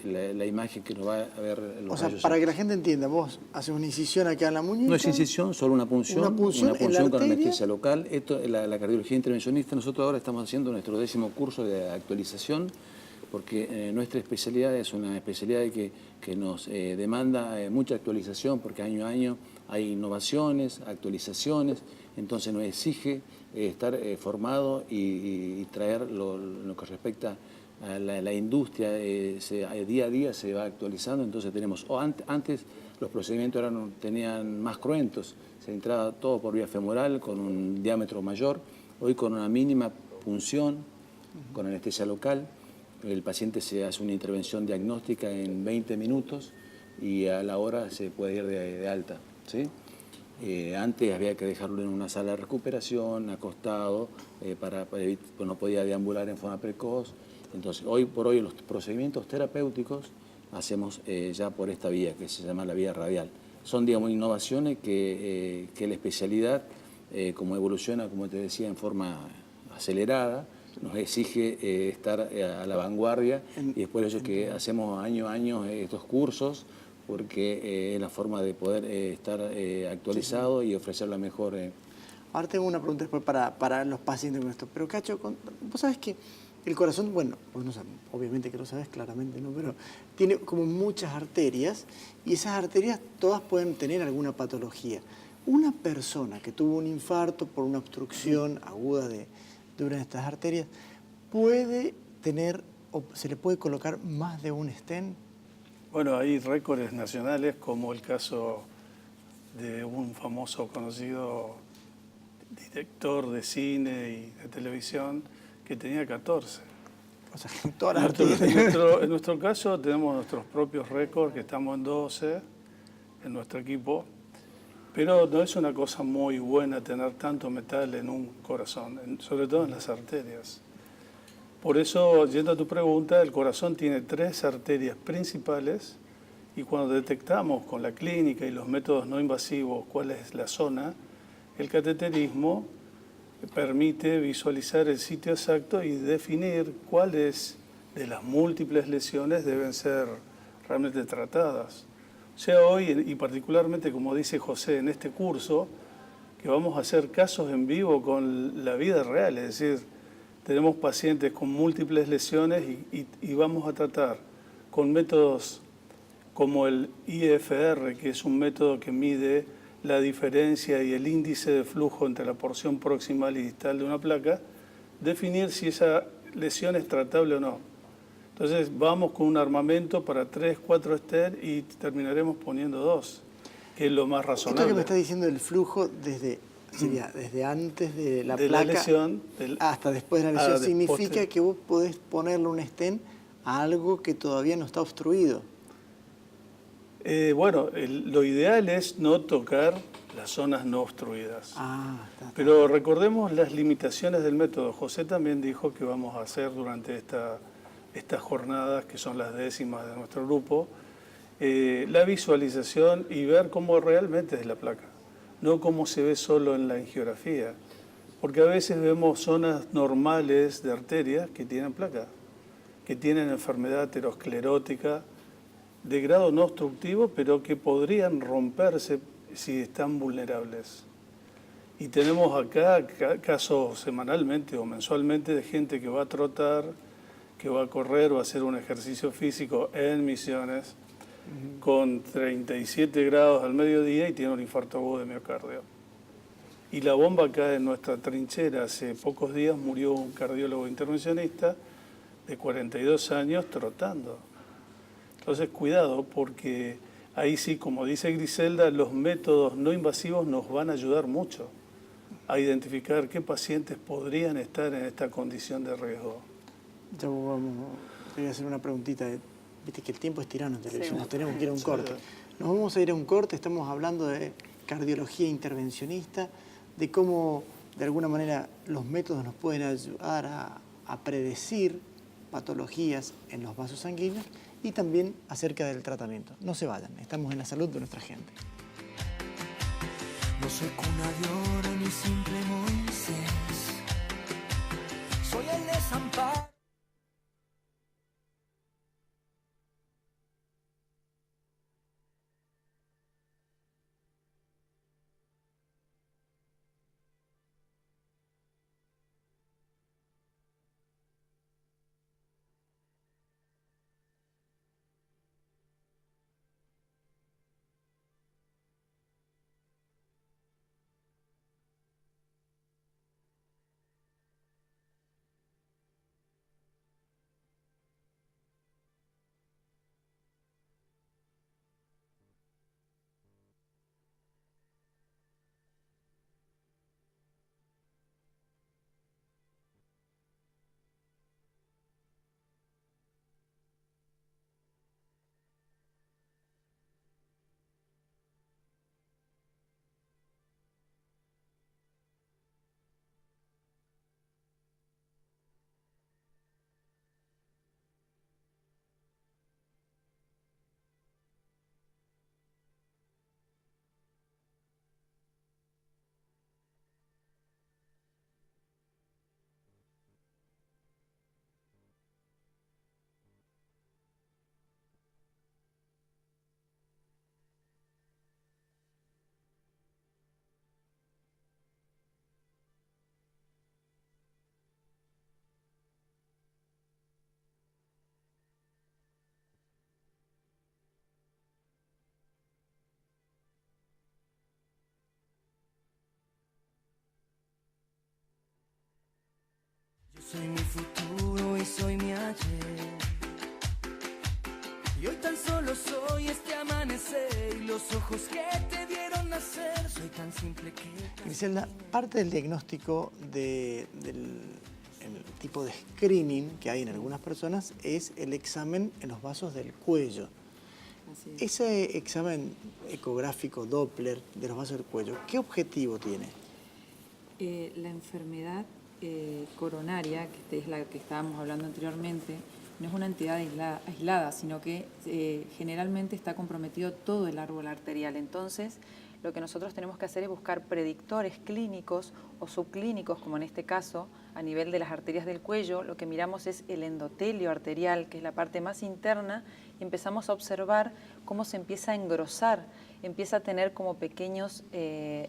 la imagen que nos va a ver los rayos. Para que la gente entienda, vos haces una incisión acá en la muñeca. No es incisión, solo una punción con anestesia local. Esto, la cardiología intervencionista, nosotros ahora estamos haciendo nuestro 10º curso de actualización, porque nuestra especialidad es una especialidad que nos demanda mucha actualización, porque año a año hay innovaciones, actualizaciones, entonces nos exige estar formado y traer lo que respecta a la industria, día a día se va actualizando, entonces tenemos, antes los procedimientos tenían más cruentos, se entraba todo por vía femoral con un diámetro mayor, hoy con una mínima punción, con anestesia local, el paciente se hace una intervención diagnóstica en 20 minutos y a la hora se puede ir de alta, ¿sí? Antes había que dejarlo en una sala de recuperación, acostado, pues no podía deambular en forma precoz. Entonces, hoy por hoy los procedimientos terapéuticos hacemos ya por esta vía, que se llama la vía radial. Son, digamos, innovaciones que la especialidad, como evoluciona, como te decía, en forma acelerada, nos exige estar a la vanguardia, y después de eso que hacemos año a año estos cursos, porque es la forma de poder estar actualizado y ofrecer la mejor... Ahora tengo una pregunta después para los pacientes con esto. Pero Cacho, vos sabés que el corazón, bueno, vos no sabés, obviamente que lo sabés, claramente no, pero tiene como muchas arterias, y esas arterias todas pueden tener alguna patología. Una persona que tuvo un infarto por una obstrucción aguda de una de estas arterias, ¿puede tener o se le puede colocar más de un stent? Bueno, hay récords nacionales, como el caso de un famoso conocido director de cine y de televisión que tenía 14. O sea, todas las arterias. En nuestro caso tenemos nuestros propios récords, que estamos en 12 en nuestro equipo, pero no es una cosa muy buena tener tanto metal en un corazón, sobre todo en las arterias. Por eso, yendo a tu pregunta, el corazón tiene 3 arterias principales, y cuando detectamos con la clínica y los métodos no invasivos cuál es la zona, el cateterismo permite visualizar el sitio exacto y definir cuáles de las múltiples lesiones deben ser realmente tratadas. O sea, hoy, y particularmente como dice José en este curso, que vamos a hacer casos en vivo con la vida real, es decir, tenemos pacientes con múltiples lesiones y vamos a tratar con métodos como el IFR, que es un método que mide la diferencia y el índice de flujo entre la porción proximal y distal de una placa, definir si esa lesión es tratable o no. Entonces vamos con un armamento para 3, 4 stents y terminaremos poniendo 2, que es lo más razonable. Esto que me está diciendo el flujo sería desde antes de la placa lesión, hasta después de la lesión, significa que vos podés ponerle un stent a algo que todavía no está obstruido. Bueno, lo ideal es no tocar las zonas no obstruidas. Pero recordemos las limitaciones del método. José también dijo que vamos a hacer durante estas jornadas, que son las 10º de nuestro grupo, la visualización y ver cómo realmente es la placa, no cómo se ve solo en la angiografía. Porque a veces vemos zonas normales de arterias que tienen placa, que tienen enfermedad aterosclerótica de grado no obstructivo, pero que podrían romperse si están vulnerables. Y tenemos acá casos semanalmente o mensualmente de gente que va a trotar, que va a correr o a hacer un ejercicio físico en Misiones con 37 grados al mediodía y tiene un infarto agudo de miocardio. Y la bomba acá en nuestra trinchera, hace pocos días murió un cardiólogo intervencionista de 42 años trotando. Entonces, cuidado, porque ahí sí, como dice Griselda, los métodos no invasivos nos van a ayudar mucho a identificar qué pacientes podrían estar en esta condición de riesgo. Te voy a hacer una preguntita. Viste que el tiempo es tirano en televisión, nos tenemos que ir a un corte. Nos vamos a ir a un corte, estamos hablando de cardiología intervencionista, de cómo de alguna manera los métodos nos pueden ayudar a predecir patologías en los vasos sanguíneos y también acerca del tratamiento. No se vayan, estamos en la salud de nuestra gente. No soy cuna de oro ni simple Moisés, soy el desamparo. Soy mi futuro y soy mi ayer. Y hoy tan solo soy este amanecer y los ojos que te vieron nacer. Soy tan simple que... Griselda, parte del diagnóstico del el tipo de screening que hay en algunas personas es el examen en los vasos del cuello. Así es. Ese examen ecográfico Doppler de los vasos del cuello, ¿qué objetivo tiene? La enfermedad coronaria, que es la que estábamos hablando anteriormente, no es una entidad aislada, sino que generalmente está comprometido todo el árbol arterial. Entonces, lo que nosotros tenemos que hacer es buscar predictores clínicos o subclínicos, como en este caso, a nivel de las arterias del cuello. Lo que miramos es el endotelio arterial, que es la parte más interna, y empezamos a observar cómo se empieza a engrosar, empieza a tener como pequeños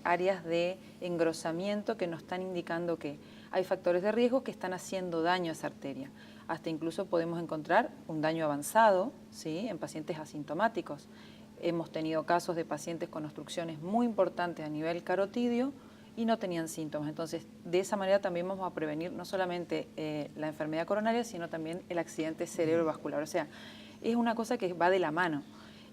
áreas de engrosamiento que nos están indicando que hay factores de riesgo que están haciendo daño a esa arteria. Hasta incluso podemos encontrar un daño avanzado, ¿sí?, en pacientes asintomáticos. Hemos tenido casos de pacientes con obstrucciones muy importantes a nivel carotidio y no tenían síntomas. Entonces, de esa manera también vamos a prevenir no solamente la enfermedad coronaria, sino también el accidente cerebrovascular. O sea, es una cosa que va de la mano.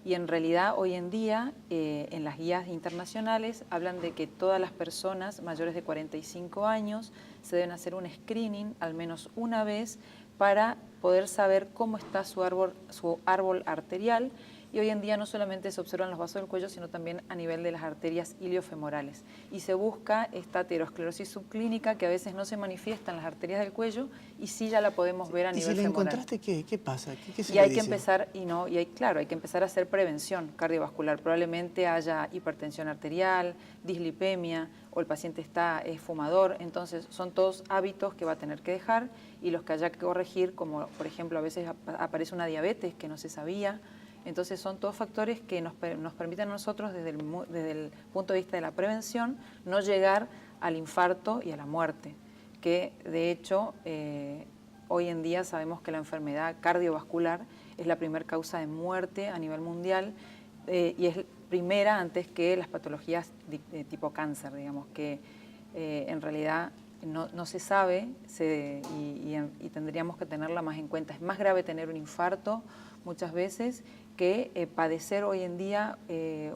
Y en realidad, hoy en día, en las guías internacionales, hablan de que todas las personas mayores de 45 años se deben hacer un screening al menos una vez para poder saber cómo está su árbol arterial y hoy en día no solamente se observan los vasos del cuello, sino también a nivel de las arterias iliofemorales. Y se busca esta aterosclerosis subclínica que a veces no se manifiesta en las arterias del cuello y sí ya la podemos ver a nivel femoral. ¿Y si la femoral. encontraste, qué pasa? ¿Qué se Y le hay que dice? empezar, claro, hay que empezar a hacer prevención cardiovascular. Probablemente haya hipertensión arterial, dislipemia, o el paciente es fumador. Entonces son todos hábitos que va a tener que dejar y los que haya que corregir, como por ejemplo a veces aparece una diabetes que no se sabía. Entonces son todos factores que nos permiten a nosotros desde el punto de vista de la prevención no llegar al infarto y a la muerte, que de hecho hoy en día sabemos que la enfermedad cardiovascular es la primera causa de muerte a nivel mundial y es primera antes que las patologías de tipo cáncer, digamos, que en realidad no se sabe y tendríamos que tenerla más en cuenta. Es más grave tener un infarto muchas veces que padecer hoy en día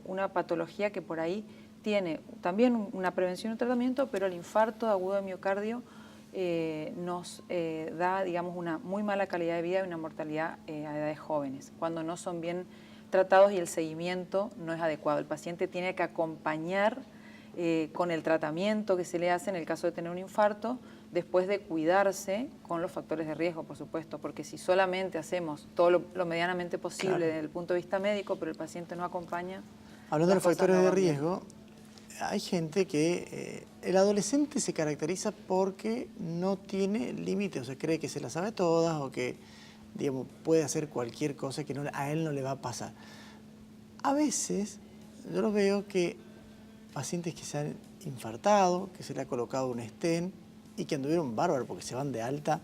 una patología que por ahí tiene también una prevención y un tratamiento, pero el infarto agudo de miocardio nos da, digamos, una muy mala calidad de vida y una mortalidad a edades jóvenes, cuando no son bien tratados y el seguimiento no es adecuado. El paciente tiene que acompañar con el tratamiento que se le hace en el caso de tener un infarto, después de cuidarse con los factores de riesgo, por supuesto, porque si solamente hacemos todo lo medianamente posible Claro. desde el punto de vista médico, pero el paciente no acompaña. Hablando de los las cosas factores no de van bien. riesgo, hay gente que el adolescente se caracteriza porque no tiene límites, o sea, cree que se las sabe todas o que, digamos, puede hacer cualquier cosa que a él no le va a pasar. A veces yo lo veo que pacientes que se han infartado, que se le ha colocado un stent y que anduvieron bárbaro porque se van de alta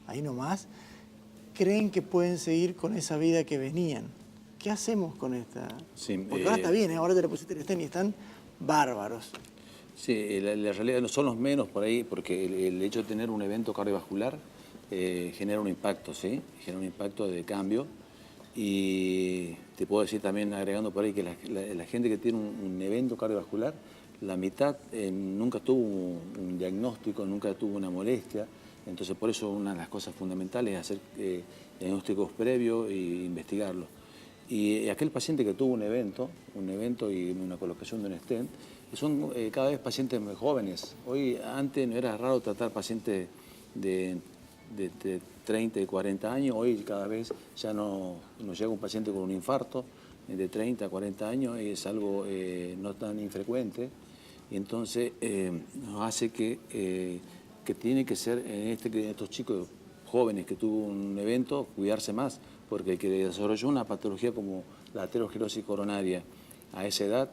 ahí nomás, creen que pueden seguir con esa vida que venían. ¿Qué hacemos con esta? Sí, Porque ahora está bien, ahora te le pusiste el stent y están bárbaros. Sí, la realidad no son los menos por ahí, porque el hecho de tener un evento cardiovascular genera un impacto, ¿sí? Genera un impacto de cambio. Y te puedo decir también, agregando por ahí, que la gente que tiene un evento cardiovascular, la mitad nunca tuvo un diagnóstico, nunca tuvo una molestia. Entonces, por eso una de las cosas fundamentales es hacer diagnósticos previos e investigarlos. Y aquel paciente que tuvo un evento y una colocación de un stent, son cada vez pacientes más jóvenes. Hoy, antes no era raro tratar pacientes de 30 y 40 años, hoy cada vez ya nos llega un paciente con un infarto de 30 a 40 años, y es algo no tan infrecuente, y entonces nos hace que tiene que ser, estos chicos jóvenes que tuvo un evento, cuidarse más, porque el que desarrolló una patología como la aterosclerosis coronaria a esa edad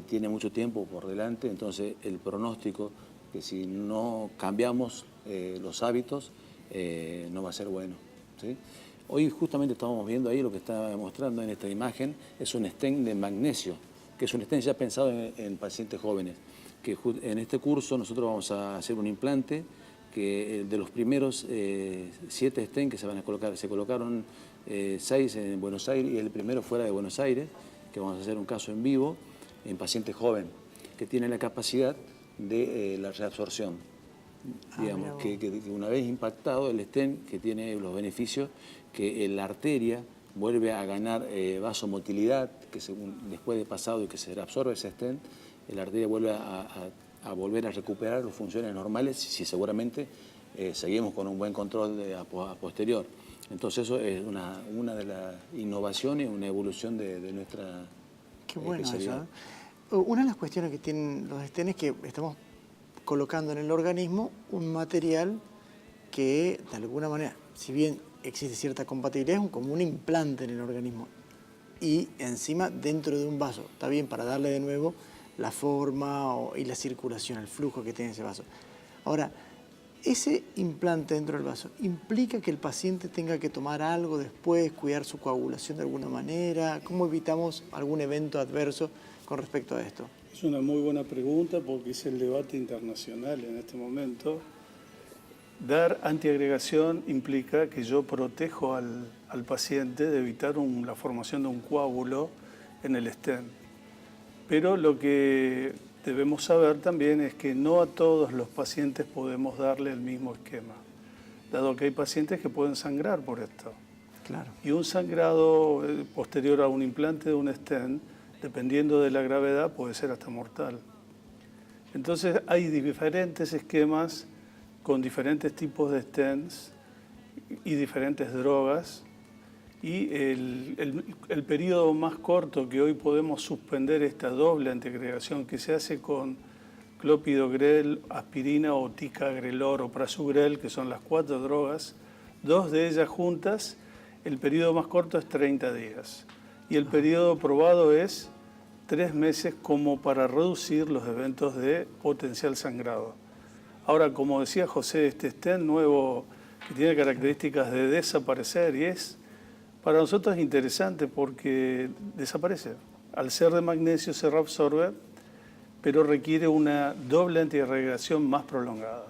tiene mucho tiempo por delante, entonces el pronóstico, que si no cambiamos los hábitos, no va a ser bueno, ¿sí? Hoy justamente estábamos viendo ahí lo que está mostrando en esta imagen, es un stent de magnesio, que es un stent ya pensado en pacientes jóvenes, que en este curso nosotros vamos a hacer un implante, que de los primeros 7 stents que se van a colocar, se colocaron 6 en Buenos Aires y el primero fuera de Buenos Aires, que vamos a hacer un caso en vivo en pacientes jóvenes, que tienen la capacidad de la reabsorción. Digamos, que una vez impactado el stent, que tiene los beneficios, que la arteria vuelve a ganar vasomotilidad, que después de pasado y que se reabsorbe ese stent, la arteria vuelve a volver a recuperar las funciones normales si seguramente seguimos con un buen control a posterior. Entonces eso es una de las innovaciones, una evolución de nuestra Qué bueno especialidad. eso, ¿eh? Una de las cuestiones que tienen los stents es que estamos colocando en el organismo un material que de alguna manera, si bien existe cierta compatibilidad, es como un implante en el organismo y encima dentro de un vaso. Está bien para darle de nuevo la forma y la circulación, el flujo que tiene ese vaso. Ahora, ese implante dentro del vaso implica que el paciente tenga que tomar algo después, cuidar su coagulación de alguna manera. ¿Cómo evitamos algún evento adverso con respecto a esto? Es una muy buena pregunta porque es el debate internacional en este momento. Dar antiagregación implica que yo protejo al paciente de evitar la formación de un coágulo en el stent. Pero lo que debemos saber también es que no a todos los pacientes podemos darle el mismo esquema, dado que hay pacientes que pueden sangrar por esto. Claro. Y un sangrado posterior a un implante de un stent, dependiendo de la gravedad, puede ser hasta mortal. Entonces hay diferentes esquemas con diferentes tipos de stents y diferentes drogas. Y el periodo más corto que hoy podemos suspender esta doble antiagregación que se hace con clopidogrel, aspirina o ticagrelor o prasugrel, que son las 4 drogas, 2 de ellas juntas, el periodo más corto es 30 días. Y el periodo probado es 3 meses como para reducir los eventos de potencial sangrado. Ahora, como decía José, este stent nuevo que tiene características de desaparecer y para nosotros es interesante porque desaparece. Al ser de magnesio se reabsorbe, pero requiere una doble antiagregación más prolongada,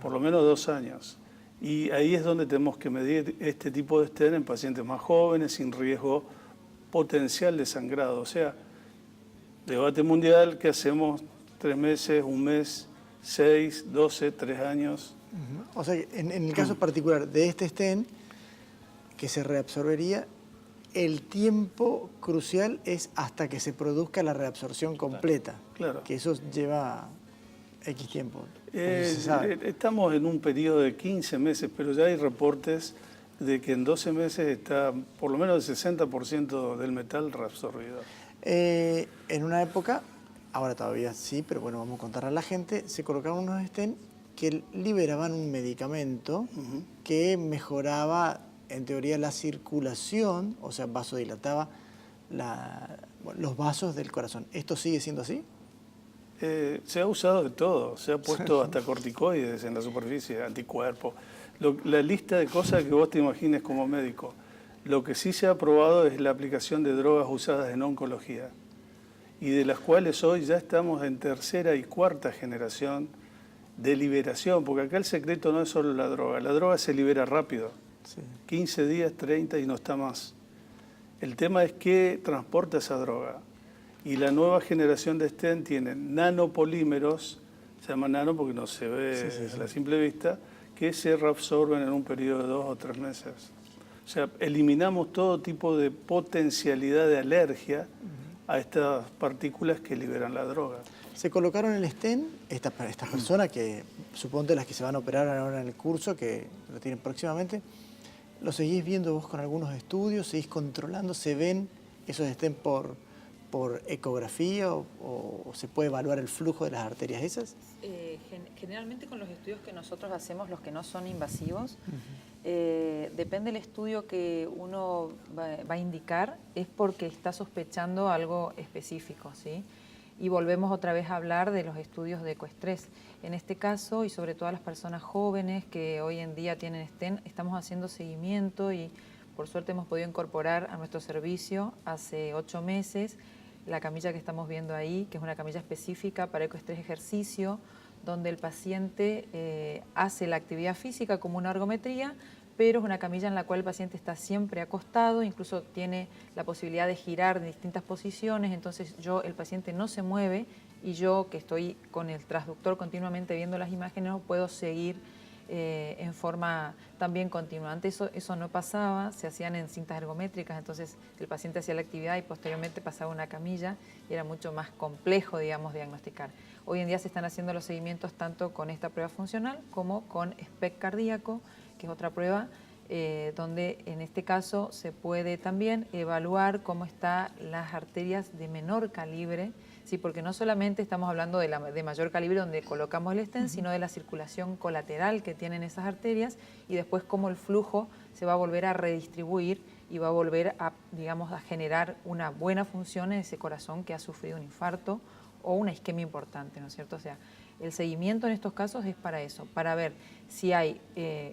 por lo menos 2 años. Y ahí es donde tenemos que medir este tipo de stent en pacientes más jóvenes, sin riesgo potencial de sangrado. O sea, debate mundial, ¿qué hacemos? 3 meses, 1 mes, 6, 12, 3 años. O sea, en el caso particular de este stent, que se reabsorbería, el tiempo crucial es hasta que se produzca la reabsorción completa. Claro. Que eso lleva X tiempo. Se sabe. Estamos en un periodo de 15 meses, pero ya hay reportes de que en 12 meses está por lo menos el 60% del metal reabsorbido. En una época, ahora todavía sí, pero bueno, vamos a contar a la gente, se colocaron unos stents que liberaban un medicamento que mejoraba, en teoría, la circulación, o sea, vasodilataba los vasos del corazón. ¿Esto sigue siendo así? Se ha usado de todo, se ha puesto hasta corticoides en la superficie, anticuerpos, la lista de cosas que vos te imagines como médico. Lo que sí se ha probado es la aplicación de drogas usadas en oncología y de las cuales hoy ya estamos en 3ª y 4ª generación de liberación, porque acá el secreto no es solo la droga se libera rápido, 15 días, 30 y no está más. El tema es qué transporta esa droga. Y la nueva generación de stent tiene nanopolímeros, se llama nano porque no se ve a la simple vista, que se reabsorben en un periodo de 2 o 3 meses. O sea, eliminamos todo tipo de potencialidad de alergia a estas partículas que liberan la droga. Se colocaron el stent, estas personas que, suponte las que se van a operar ahora en el curso, que lo tienen próximamente, ¿lo seguís viendo vos con algunos estudios? ¿Seguís controlando? ¿Se ven esos stent por ecografía o se puede evaluar el flujo de las arterias esas? Generalmente con los estudios que nosotros hacemos, los que no son invasivos, depende del estudio que uno va a indicar, es porque está sospechando algo específico, ¿sí? Y volvemos otra vez a hablar de los estudios de ecoestrés. En este caso, y sobre todo a las personas jóvenes que hoy en día tienen stent, estamos haciendo seguimiento y por suerte hemos podido incorporar a nuestro servicio hace 8 meses la camilla que estamos viendo ahí, que es una camilla específica para ecoestrés ejercicio, donde el paciente hace la actividad física como una ergometría, pero es una camilla en la cual el paciente está siempre acostado, incluso tiene la posibilidad de girar en distintas posiciones, entonces el paciente no se mueve y yo, que estoy con el transductor continuamente viendo las imágenes, puedo seguir en forma también continua. Antes eso no pasaba, se hacían en cintas ergométricas, entonces el paciente hacía la actividad y posteriormente pasaba a una camilla y era mucho más complejo, digamos, diagnosticar. Hoy en día se están haciendo los seguimientos tanto con esta prueba funcional como con SPECT cardíaco, que es otra prueba donde en este caso se puede también evaluar cómo están las arterias de menor calibre, ¿sí? Porque no solamente estamos hablando de mayor calibre donde colocamos el stent, sino de la circulación colateral que tienen esas arterias y después cómo el flujo se va a volver a redistribuir y va a volver a, digamos, a generar una buena función en ese corazón que ha sufrido un infarto o una isquemia importante, ¿no es cierto? O sea, el seguimiento en estos casos es para eso, para ver si hay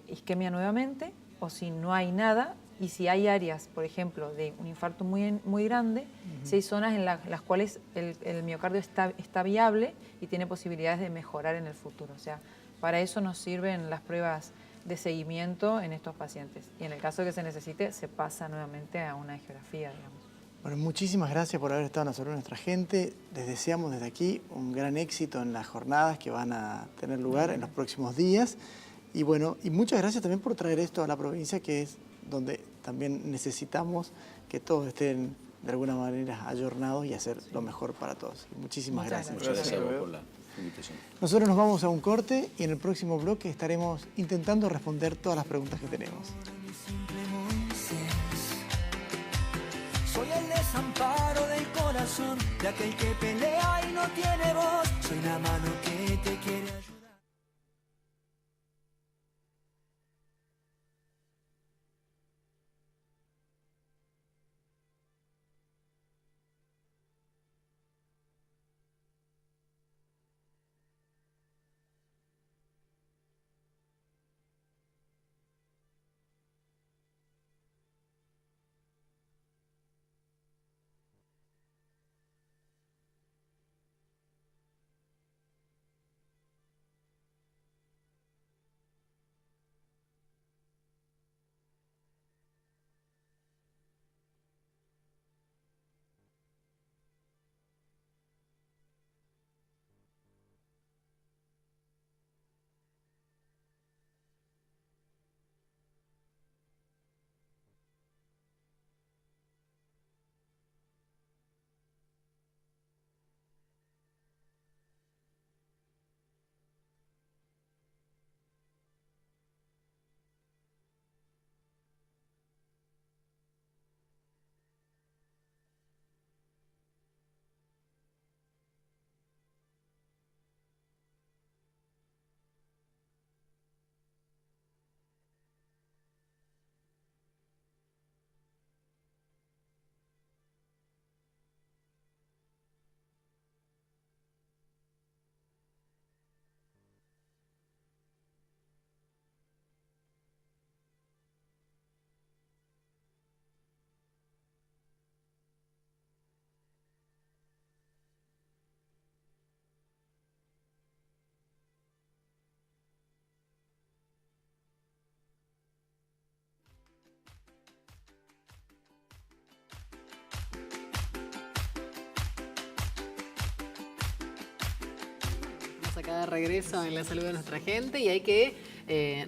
isquemia nuevamente o si no hay nada y si hay áreas, por ejemplo, de un infarto muy grande, si hay zonas en las cuales el miocardio está viable y tiene posibilidades de mejorar en el futuro. O sea, para eso nos sirven las pruebas de seguimiento en estos pacientes. Y en el caso que se necesite, se pasa nuevamente a una angiografía, digamos. Bueno, muchísimas gracias por haber estado en la salud de nuestra gente. Les deseamos desde aquí un gran éxito en las jornadas que van a tener lugar en los próximos días. Y bueno, y muchas gracias también por traer esto a la provincia, que es donde también necesitamos que todos estén de alguna manera ayornados y hacer lo mejor para todos. Muchísimas gracias. Muchas gracias a vos por la invitación. Nosotros nos vamos a un corte y en el próximo bloque estaremos intentando responder todas las preguntas que tenemos. Soy el desamparo del corazón de aquel que pelea y no tiene voz. Soy la mano que te quiere ayudar. Acá de regreso en la salud de nuestra gente y hay que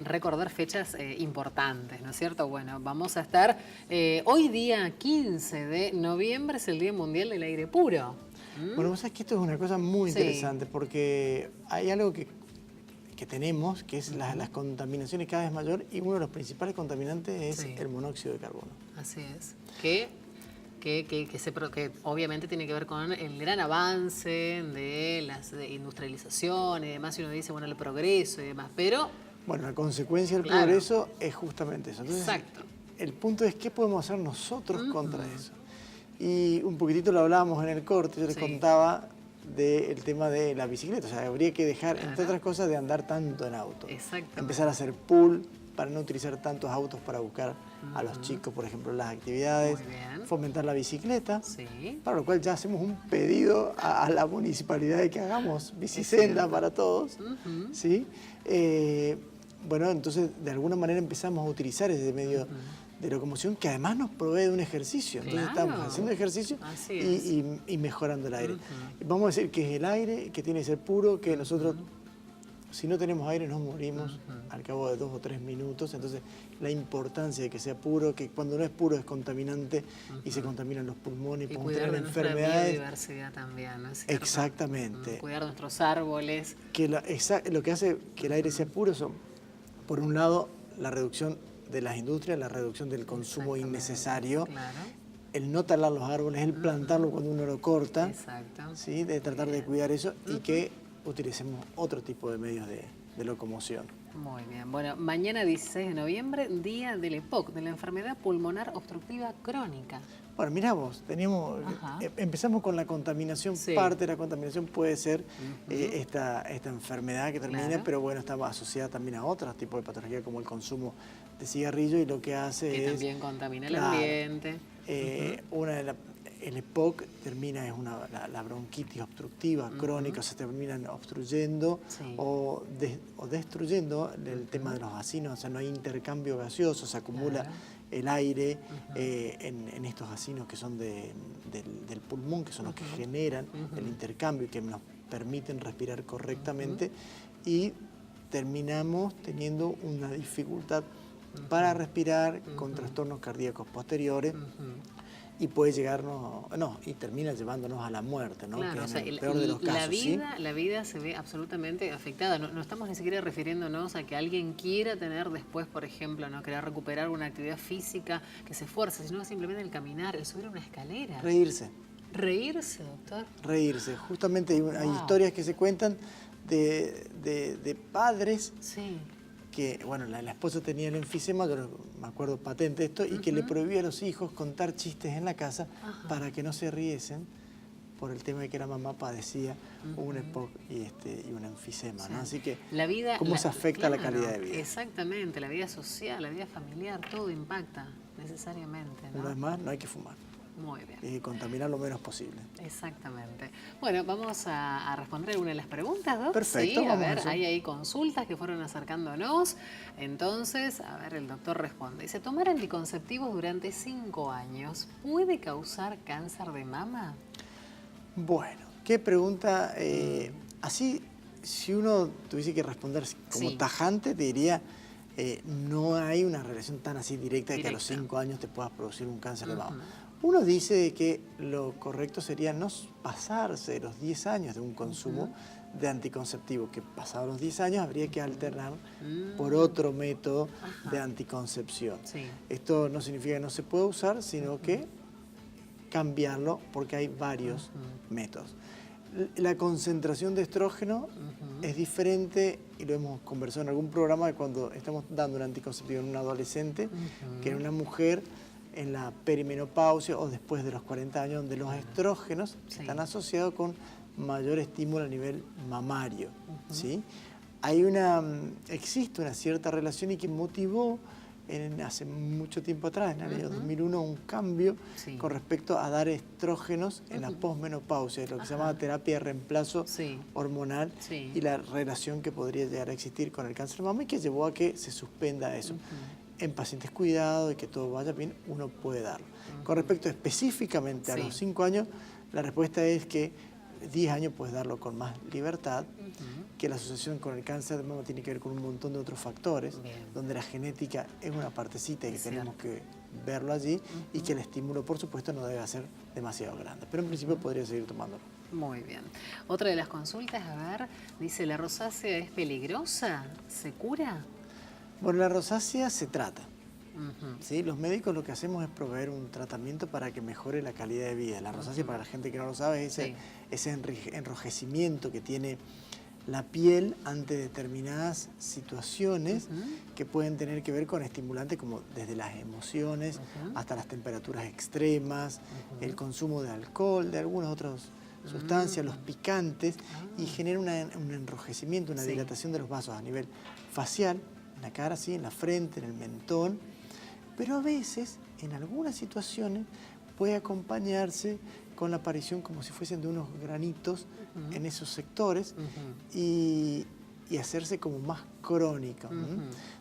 recordar fechas importantes, ¿no es cierto? Bueno, vamos a estar hoy día 15 de noviembre, es el Día Mundial del Aire Puro. Bueno, vos sabés que esto es una cosa muy interesante porque hay algo que tenemos, que es las contaminaciones cada vez mayor y uno de los principales contaminantes es el monóxido de carbono. Así es. Que obviamente tiene que ver con el gran avance de las industrialización y demás, y uno dice, bueno, el progreso y demás, pero... Bueno, la consecuencia del progreso es justamente eso. Entonces, exacto. El punto es qué podemos hacer nosotros contra eso. Y un poquitito lo hablábamos en el corte, yo les contaba del tema de la bicicleta, o sea, habría que dejar, entre otras cosas, de andar tanto en auto. Exacto. Empezar a hacer pool para no utilizar tantos autos para buscar a los chicos, por ejemplo, las actividades, fomentar la bicicleta, para lo cual ya hacemos un pedido a la municipalidad de que hagamos bicisenda para todos, ¿sí? Bueno, entonces de alguna manera empezamos a utilizar ese medio de locomoción que además nos provee de un ejercicio. Entonces estamos haciendo ejercicio y mejorando el aire. Vamos a decir que es el aire, que tiene que ser puro, que nosotros, si no tenemos aire, nos morimos al cabo de 2 o 3 minutos. Entonces, la importancia de que sea puro, que cuando no es puro es contaminante y se contaminan los pulmones, y podemos cuidar tener de nuestra enfermedades. biodiversidad también, ¿no es cierto? Exactamente. Cuidar nuestros árboles. Que lo que hace que el aire sea puro son, por un lado, la reducción de las industrias, la reducción del consumo innecesario, el no talar los árboles, el plantarlo cuando uno lo corta, ¿sí? De tratar de cuidar eso y que utilicemos otro tipo de medios de locomoción. Muy bien. Bueno, mañana 16 de noviembre, día del EPOC, de la enfermedad pulmonar obstructiva crónica. Bueno, mirá vos, empezamos con la contaminación, parte de la contaminación puede ser esta enfermedad que termina, pero bueno, está asociada también a otros tipos de patología como el consumo de cigarrillo y lo que hace que es... también contamina el ambiente. El EPOC termina, es la bronquitis obstructiva crónica, se terminan obstruyendo o destruyendo el tema de los vacinos, o sea, no hay intercambio gaseoso, se acumula el aire en estos vacinos que son del pulmón, que son los que generan el intercambio y que nos permiten respirar correctamente y terminamos teniendo una dificultad para respirar con trastornos cardíacos posteriores. Y puede llegarnos, y termina llevándonos a la muerte, ¿no? Claro, que o sea, en el peor de los casos, la vida se ve absolutamente afectada. No estamos ni siquiera refiriéndonos a que alguien quiera tener después, por ejemplo, no querer recuperar una actividad física, que se esfuerce, sino simplemente el caminar, el subir una escalera. Reírse. Reírse, doctor. Reírse. Justamente hay historias que se cuentan de padres que, bueno, la esposa tenía el enfisema, yo me acuerdo patente esto, y que le prohibía a los hijos contar chistes en la casa para que no se riesen por el tema de que la mamá padecía un EPOC y un enfisema, ¿no? Así que, ¿cómo se afecta la calidad de vida? Exactamente, la vida social, la vida familiar, todo impacta necesariamente, ¿no? Una vez más, no hay que fumar. Muy bien. Y contaminar lo menos posible. Exactamente. Bueno, vamos a responder alguna de las preguntas, ¿no? Perfecto, sí, vamos a ver, a eso. hay ahí consultas que fueron acercándonos. Entonces, a ver, el doctor responde. Dice, ¿tomar anticonceptivos durante 5 años puede causar cáncer de mama? Bueno, qué pregunta. Así, si uno tuviese que responder como tajante, te diría, no hay una relación tan así directa de que a los 5 años te puedas producir un cáncer de mama. Uno dice que lo correcto sería no pasarse de los 10 años de un consumo de anticonceptivo, que pasados los 10 años habría que alternar por otro método de anticoncepción. Esto no significa que no se pueda usar, sino que cambiarlo porque hay varios métodos. La concentración de estrógeno es diferente, y lo hemos conversado en algún programa, de cuando estamos dando un anticonceptivo en un adolescente que en una mujer en la perimenopausia o después de los 40 años, donde los estrógenos están asociados con mayor estímulo a nivel mamario. ¿Sí? Existe una cierta relación y que motivó hace mucho tiempo atrás, en el año 2001, un cambio con respecto a dar estrógenos en la posmenopausia, lo que se llama terapia de reemplazo hormonal y la relación que podría llegar a existir con el cáncer de mama y que llevó a que se suspenda eso. En pacientes cuidados y que todo vaya bien, uno puede darlo. Con respecto específicamente a los 5 años, la respuesta es que 10 años puedes darlo con más libertad, que la asociación con el cáncer de mama tiene que ver con un montón de otros factores, donde la genética es una partecita y que tenemos que verlo allí, y que el estímulo, por supuesto, no debe ser demasiado grande. Pero en principio podría seguir tomándolo. Muy bien. Otra de las consultas, a ver, dice, ¿la rosácea es peligrosa? ¿Se cura? Bueno, la rosácea se trata. ¿Sí? Los médicos lo que hacemos es proveer un tratamiento para que mejore la calidad de vida. La rosácea, para la gente que no lo sabe, es ese enrojecimiento que tiene la piel ante determinadas situaciones que pueden tener que ver con estimulantes como desde las emociones hasta las temperaturas extremas, el consumo de alcohol, de algunas otras sustancias, los picantes, y genera un enrojecimiento, una dilatación de los vasos a nivel facial, en la cara, en la frente, en el mentón, pero a veces, en algunas situaciones, puede acompañarse con la aparición como si fuesen de unos granitos en esos sectores y hacerse como más crónica.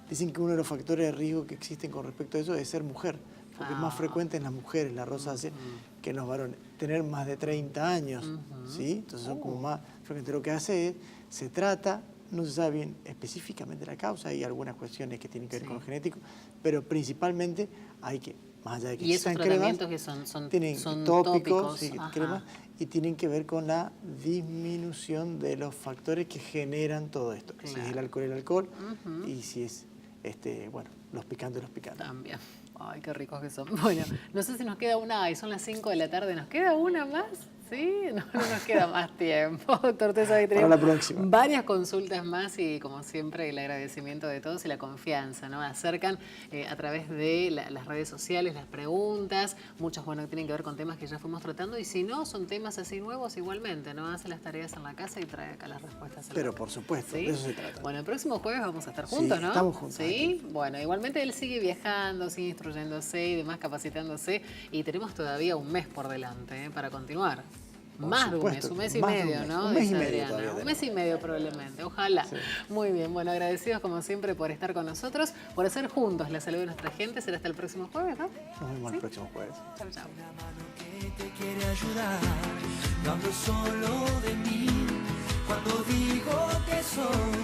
Dicen que uno de los factores de riesgo que existen con respecto a eso es ser mujer, porque es más frecuente en las mujeres la rosácea que en los varones. Tener más de 30 años, ¿sí? Entonces son como más frecuentes. Lo que hace es, se trata, no se sabe bien específicamente la causa, hay algunas cuestiones que tienen que ver con lo genético, pero principalmente hay que, más allá de que ¿y esos tratamientos cremas, que son tópicos? Cremas, y tienen que ver con la disminución de los factores que generan todo esto. Si es el alcohol, y si es, los picantes. También. Ay, qué ricos que son. Bueno, no sé si nos queda una, y son las 5 de la tarde, ¿nos queda una más? ¿Sí? No nos queda más tiempo, doctor. Usted sabe que tenemos para la próxima. Varias consultas más y, como siempre, el agradecimiento de todos y la confianza, ¿no? Acercan a través de las redes sociales las preguntas, muchos, bueno, que tienen que ver con temas que ya fuimos tratando, y si no, son temas así nuevos igualmente, ¿no? Hace las tareas en la casa y trae acá las respuestas. Pero por supuesto, ¿sí? De eso se trata. Bueno, el próximo jueves vamos a estar juntos, ¿no? Estamos juntos. Sí, bueno, igualmente él sigue viajando, sigue instruyéndose y demás, capacitándose, y tenemos todavía un mes por delante para continuar. Más de un mes y medio, ¿no? Un mes y medio. Un mes y medio probablemente, ojalá. Sí. Muy bien, bueno, agradecidos como siempre por estar con nosotros, por hacer juntos la salud de nuestra gente. Será hasta el próximo jueves, ¿no? Nos vemos el próximo jueves. Chao, chao. Una mano que te quiere ayudar, no hablo solo de mí, cuando digo que soy